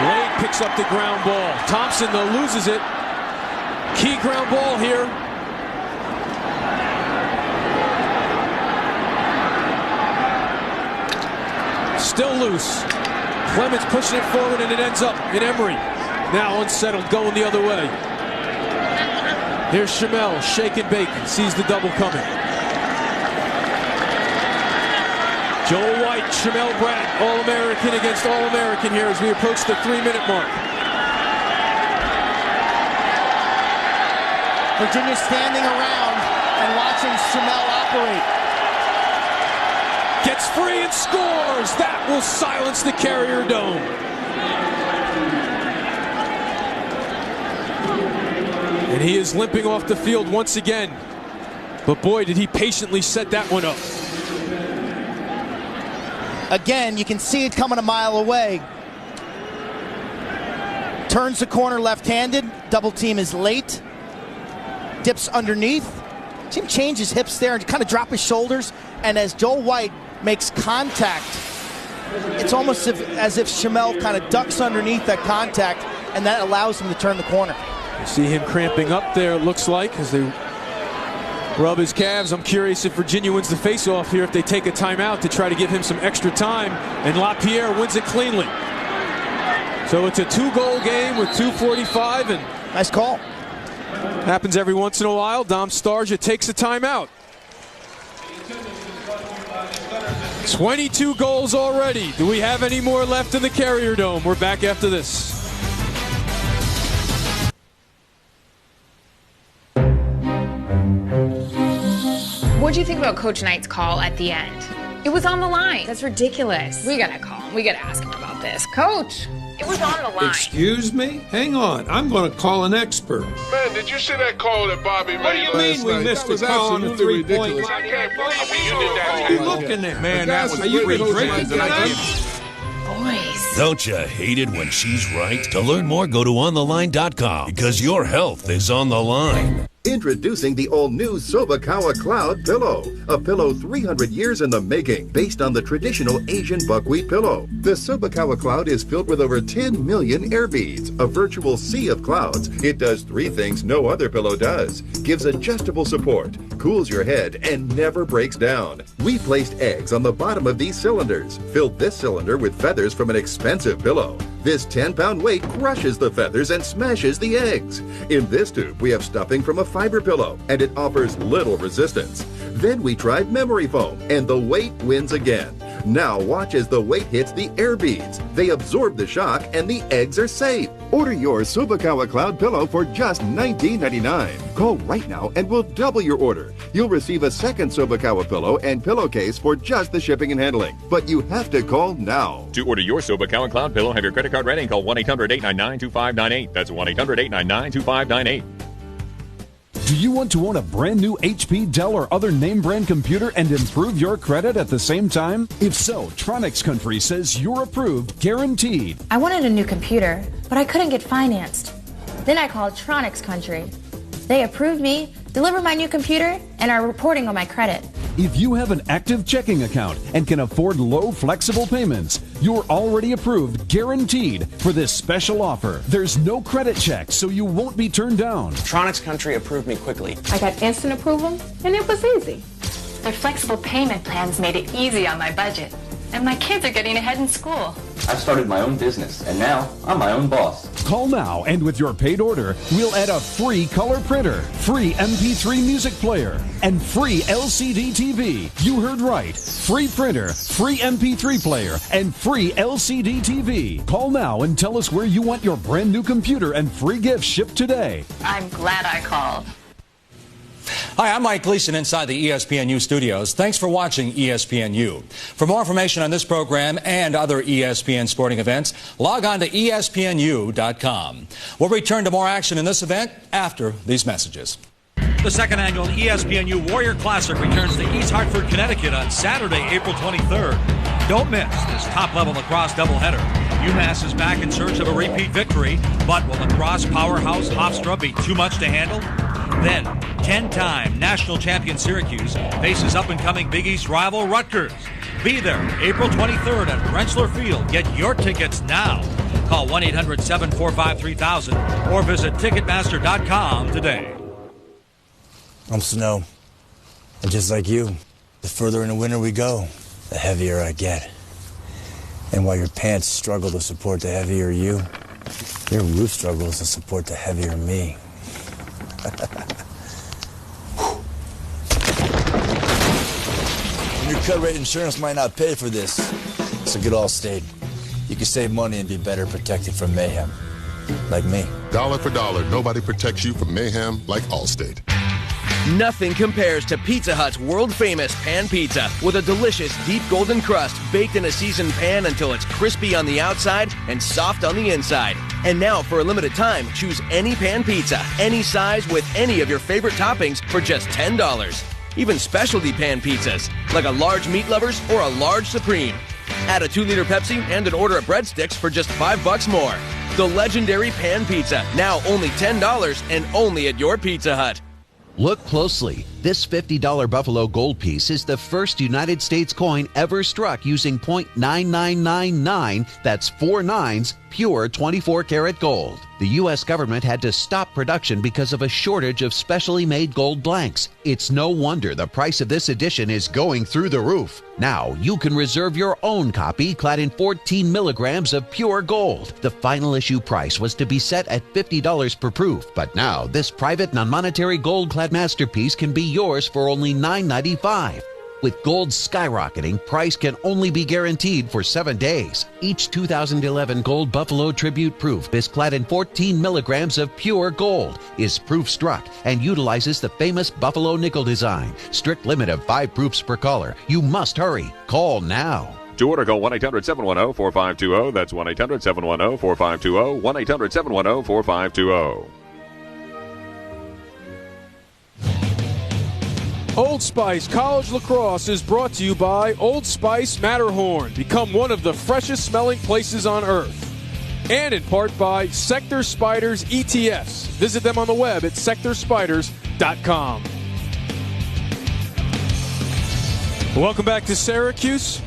Lade picks up the ground ball. Thompson, though, loses it. Key ground ball here. Still loose. Clemens pushing it forward, and it ends up in Emery. Now unsettled, going the other way. Here's Shamel, shake and bake, sees the double coming. Joel White, Shamel Bratton, All-American against All-American here as we approach the 3-minute mark. Virginia standing around and watching Shamel operate. Gets free and scores! That will silence the Carrier Dome. And he is limping off the field once again. But boy, did he patiently set that one up. Again, you can see it coming a mile away. Turns the corner left-handed. Double team is late. Dips underneath. See him change his hips there and kind of drop his shoulders. And as Joel White makes contact, it's almost as if Shamel kind of ducks underneath that contact, and that allows him to turn the corner. You see him cramping up there, it looks like, as they rub his calves. I'm curious if Virginia wins the face-off here, if they take a timeout to try to give him some extra time, and LaPierre wins it cleanly. So it's a 2-goal game with 2:45, and nice call. Happens every once in a while. Dom Starja takes a timeout. 22 goals already. Do we have any more left in the Carrier Dome? We're back after this. What'd you think about Coach Knight's call at the end? It was on the line. That's ridiculous. We gotta call him. We gotta ask him about this. Coach, it was on the line. Excuse me? Hang on. I'm going to call an expert. Man, did you see that call that Bobby made? What do you mean we missed the call on the 3-point? I can't believe you did that. What are you looking at? Man, that was Are you pretty drinking tonight? Boys. Don't you hate it when she's right? To learn more, go to ontheline.com because your health is on the line. Introducing the all-new Sobakawa Cloud Pillow, a pillow 300 years in the making, based on the traditional Asian buckwheat pillow. The Sobakawa Cloud is filled with over 10 million air beads, a virtual sea of clouds. It does 3 things no other pillow does. Gives adjustable support, cools your head, and never breaks down. We placed eggs on the bottom of these cylinders, filled this cylinder with feathers from an expensive pillow. This 10-pound weight crushes the feathers and smashes the eggs. In this tube, we have stuffing from a fiber pillow, and it offers little resistance. Then we tried memory foam, and the weight wins again. Now watch as the weight hits the air beads. They absorb the shock, and the eggs are safe. Order your Sobakawa Cloud Pillow for just $19.99. Call right now and we'll double your order. You'll receive a second Sobakawa pillow and pillowcase for just the shipping and handling. But you have to call now. To order your Sobakawa Cloud Pillow, have your credit card ready and call 1-800-899-2598. That's 1-800-899-2598. Do you want to own a brand new HP, Dell, or other name brand computer and improve your credit at the same time? If so, Tronics Country says you're approved, guaranteed. I wanted a new computer, but I couldn't get financed. Then I called Tronics Country. They approved me, delivered my new computer, and are reporting on my credit. If you have an active checking account and can afford low, flexible payments, you're already approved, guaranteed, for this special offer. There's no credit check, so you won't be turned down. Tronics Country approved me quickly. I got instant approval, and it was easy. Their flexible payment plans made it easy on my budget. And my kids are getting ahead in school. I started my own business, and now I'm my own boss. Call now, and with your paid order, we'll add a free color printer, free MP3 music player, and free LCD TV. You heard right. Free printer, free MP3 player, and free LCD TV. Call now and tell us where you want your brand new computer and free gifts shipped today. I'm glad I called. Hi, I'm Mike Gleason inside the ESPNU studios. Thanks for watching ESPNU. For more information on this program and other ESPN sporting events, log on to ESPNU.com. We'll return to more action in this event after these messages. The second annual ESPNU Warrior Classic returns to East Hartford, Connecticut on Saturday, April 23rd. Don't miss this top-level lacrosse doubleheader. UMass is back in search of a repeat victory, but will lacrosse powerhouse Hofstra be too much to handle? Then, 10-time national champion Syracuse faces up-and-coming Big East rival Rutgers. Be there April 23rd at Rentschler Field. Get your tickets now. Call 1-800-745-3000 or visit Ticketmaster.com today. I'm Snow, and just like you, the further in the winter we go, the heavier I get. And while your pants struggle to support the heavier you, your roof struggles to support the heavier me. And your cut rate insurance might not pay for this, so get Allstate. You can save money and be better protected from mayhem, like me. Dollar for dollar, nobody protects you from mayhem like Allstate. Nothing compares to Pizza Hut's world-famous pan pizza with a delicious deep golden crust baked in a seasoned pan until it's crispy on the outside and soft on the inside. And now, for a limited time, choose any pan pizza, any size with any of your favorite toppings for just $10. Even specialty pan pizzas, like a large meat lovers or a large supreme. Add a 2-liter Pepsi and an order of breadsticks for just $5 more. The legendary pan pizza, now only $10 and only at your Pizza Hut. Look closely. This $50 Buffalo gold piece is the first United States coin ever struck using .9999, that's 4 nines, pure 24-karat gold. The U.S. government had to stop production because of a shortage of specially made gold blanks. It's no wonder the price of this edition is going through the roof. Now you can reserve your own copy clad in 14 milligrams of pure gold. The final issue price was to be set at $50 per proof, but now this private non-monetary gold-clad masterpiece can be yours for only $9.95. With gold skyrocketing, price can only be guaranteed for 7 days. Each 2011 Gold Buffalo Tribute proof is clad in 14 milligrams of pure gold, is proof struck, and utilizes the famous Buffalo nickel design. Strict limit of 5 proofs per caller. You must hurry. Call now. To order, call 1-800-710-4520. That's 1-800-710-4520. 1-800-710-4520. Old Spice College Lacrosse is brought to you by Old Spice Matterhorn. Become one of the freshest smelling places on earth. And in part by Sector Spiders ETFs. Visit them on the web at sectorspiders.com. Welcome back to Syracuse.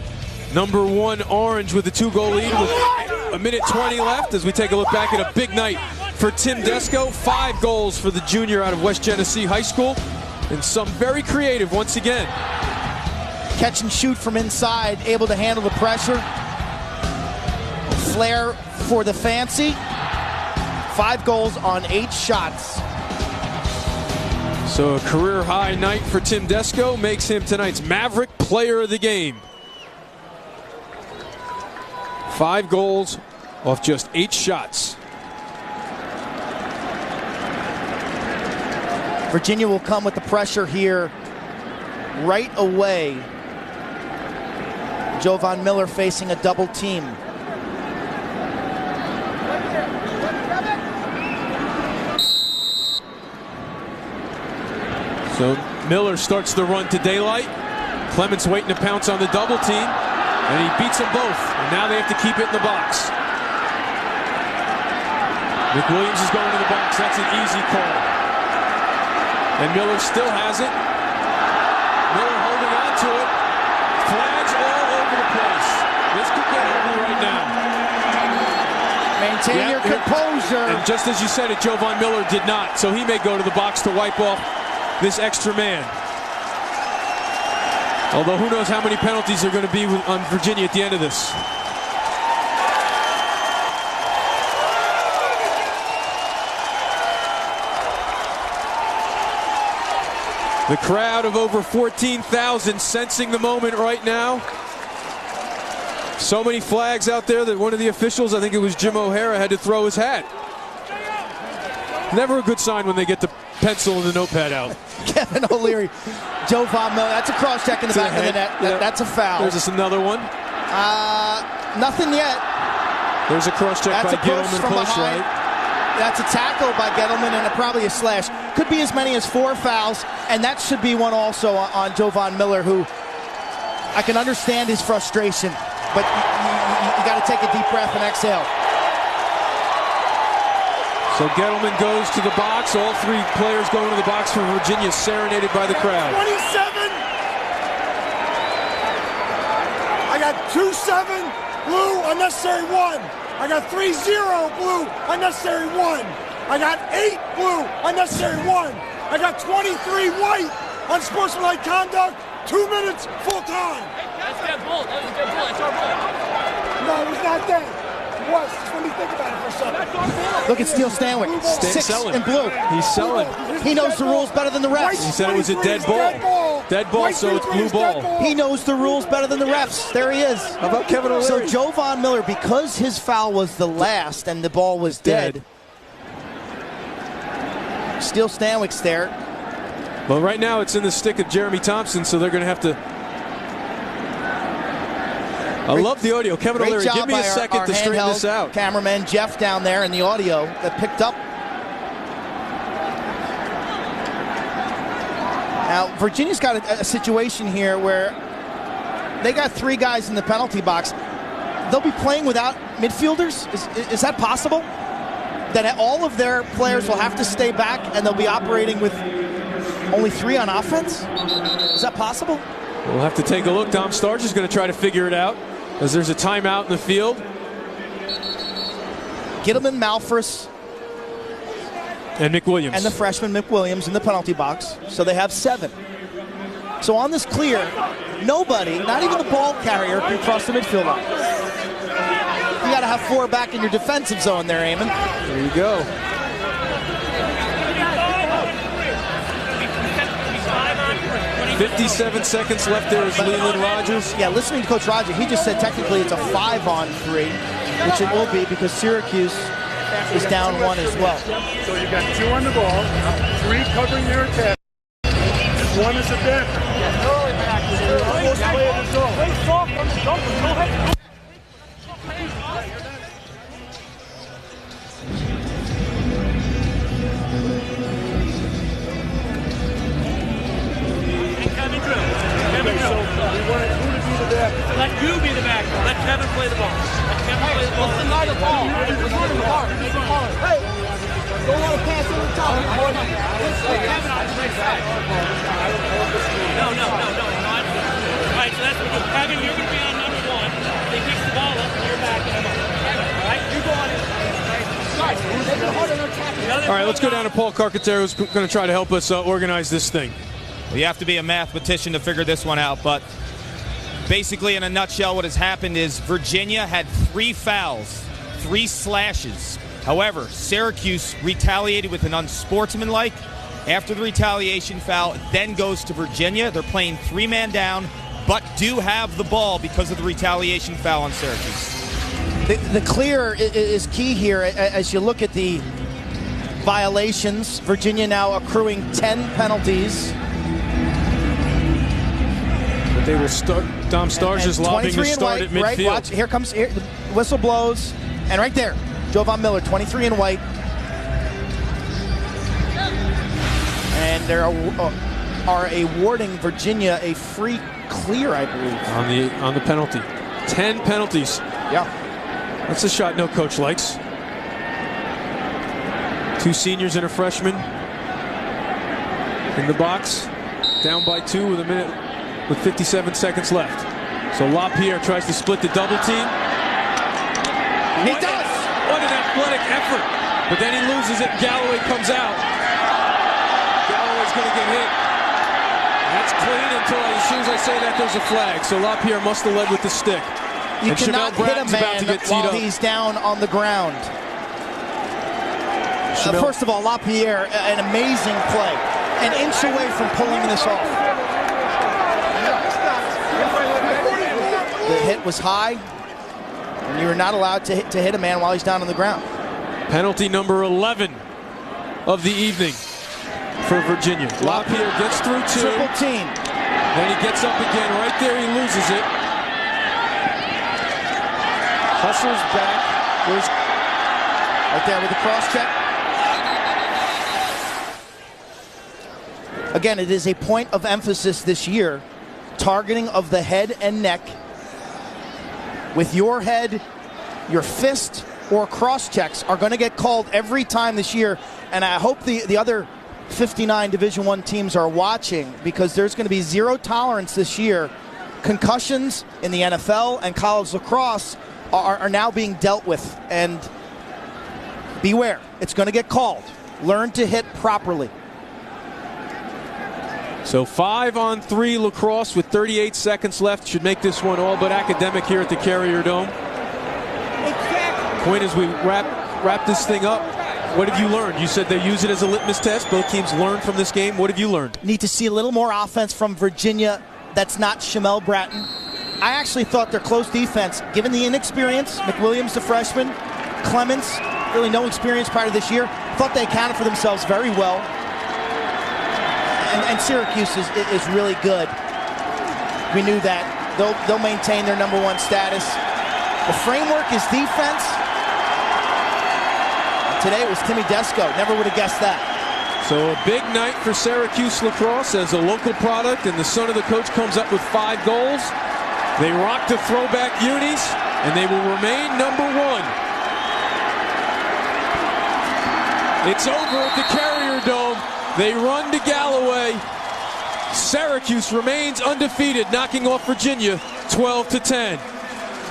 Number 1 Orange with a 2-goal lead with a minute 20 left as we take a look back at a big night for Tim Desko. 5 goals for the junior out of West Genesee High School. And some very creative once again. Catch and shoot from inside, able to handle the pressure. Flair for the fancy. 5 goals on 8 shots. So a career high night for Tim Desko makes him tonight's Maverick Player of the Game. 5 goals off just 8 shots. Virginia will come with the pressure here right away. Jovan Miller facing a double team. So Miller starts the run to daylight. Clements waiting to pounce on the double team, and he beats them both. And now they have to keep it in the box. McWilliams is going to the box. That's an easy call. And Miller still has it. Miller holding on to it. Flags all over the place. This could get ugly right now. Maintain your composure. And just as you said it, Jovan Miller did not. So he may go to the box to wipe off this extra man. Although who knows how many penalties are going to be on Virginia at the end of this. The crowd of over 14,000 sensing the moment right now. So many flags out there that one of the officials, I think it was Jim O'Hara, had to throw his hat. Never a good sign when they get the pencil and the notepad out. Kevin O'Leary, Jovan Miller, that's a cross check in the back of the net. That's a foul. There's just another one. Nothing yet. There's a cross check by Gettleman, close right. That's a tackle by Gettleman and probably a slash. Could be as many as 4 fouls, and that should be one also on Jovan Miller, who I can understand his frustration, but you got to take a deep breath and exhale. So Gettleman goes to the box. All 3 players going to the box for Virginia, serenaded by the crowd. 27. I got 2-7, blue, unnecessary 1. I got 3-0, blue, unnecessary 1. I got 8, blue, unnecessary 1. I got 23, white, unsportsmanlike conduct, 2 minutes, full time. That's that bull. That was a good bull. That's our bull. No, it was not that. It was. Just let me think about it for a second. That's our bull. Look at Steele Stanwyck. 6 selling. in blue. He's selling. He knows the rules better than the refs. He said it was a dead ball. Dead ball, so it's blue ball. He knows the rules better than the refs. There he is. How about Kevin O'Leary? So Jovan Miller, because his foul was the last and the ball was dead. Steele Stanwyck's there. Well, right now it's in the stick of Jeremy Thompson, so they're going to have to. I love the audio. Kevin O'Leary, give me a second to straighten this out. Cameraman Jeff down there in the audio that picked up. Now, Virginia's got a situation here where they got 3 guys in the penalty box. They'll be playing without midfielders? Is that possible? That all of their players will have to stay back and they'll be operating with Only 3 on offense? Is that possible? We'll have to take a look. Dom Starch is going to try to figure it out as there's a timeout in the field. Gittleman, Malfris, and McWilliams. And the freshman McWilliams in the penalty box. So they have 7. So on this clear, nobody, not even the ball carrier, can cross the midfield line. You got to have 4 back in your defensive zone there, Eamon. There you go. "57 seconds left there is Leland Rogers." Yeah, listening to Coach Roger, he just said technically it's a 5-on-3, which it will be because Syracuse is down 1 as well. So you got 2 on the ball, 3 covering their attack, 1 is a back. Let you be the back. Let Kevin play the ball. Let Kevin play the ball. What's the night of ball? Hey, don't want to pass over the top. Kevin on the right side. No. All right, so that's what we do. Kevin, you're going to be on number 1. They kick the ball up, and you're backing him up. All right, you go on it. All right, let's go down to Paul Carcaterra, who's going to try to help us organize this thing. Well, you have to be a mathematician to figure this one out, but basically, in a nutshell, what has happened is Virginia had 3 fouls, 3 slashes. However, Syracuse retaliated with an unsportsmanlike. After the retaliation foul, it then goes to Virginia. They're playing 3-man down, but do have the ball because of the retaliation foul on Syracuse. The clear is key here as you look at the violations. Virginia now accruing 10 penalties. They will start. Dom Starch is lobbing to start at midfield. Right, watch, here comes, the whistle blows, and right there, Jovan Miller, 23 in white. And they are awarding Virginia a free clear, I believe. On the penalty. 10 penalties. Yeah. That's a shot no coach likes. 2 seniors and a freshman in the box. Down by 2 with 57 seconds left. So LaPierre tries to split the double team. He does! What an athletic effort. But then he loses it. Galloway comes out. Galloway's going to get hit. That's clean until as soon as I say that, there's a flag. So LaPierre must have led with the stick. You cannot hit a man while he's down on the ground. First of all, LaPierre, an amazing play. An inch away from pulling this off. The hit was high, and you were not allowed to hit a man while he's down on the ground. Penalty number 11 of the evening for Virginia. LaPierre gets through 2. Triple team. Then he gets up again. Right there, he loses it. Hustles back. Right there with the cross check. Again, it is a point of emphasis this year. Targeting of the head and neck. With your head, your fist, or cross checks are going to get called every time this year. And I hope the other 59 Division I teams are watching, because there's going to be 0 tolerance this year. Concussions in the NFL and college lacrosse are now being dealt with. And beware, it's going to get called. Learn to hit properly. So 5-on-3 lacrosse with 38 seconds left. Should make this one all but academic here at the Carrier Dome. Quinn, as we wrap this thing up, what have you learned? You said they use it as a litmus test. Both teams learned from this game. What have you learned? Need to see a little more offense from Virginia that's not Shamel Bratton. I actually thought their close defense, given the inexperience, McWilliams, the freshman, Clements, really no experience prior to this year, thought they accounted for themselves very well. And Syracuse is really good. We knew that. They'll maintain their number 1 status. The framework is defense. And today it was Timmy Desco. Never would have guessed that. So a big night for Syracuse lacrosse as a local product, and the son of the coach comes up with 5 goals. They rock the throwback unis, and they will remain number 1. It's over at the Carrier Dome. They run to Galloway. Syracuse remains undefeated, knocking off Virginia 12-10.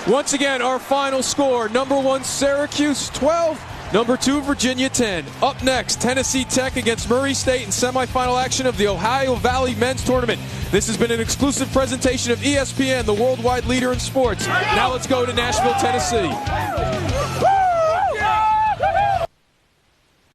Once again, our final score, number 1 Syracuse 12, number 2 Virginia 10. Up next, Tennessee Tech against Murray State in semifinal action of the Ohio Valley Men's Tournament. This has been an exclusive presentation of ESPN, the worldwide leader in sports. Now let's go to Nashville, Tennessee.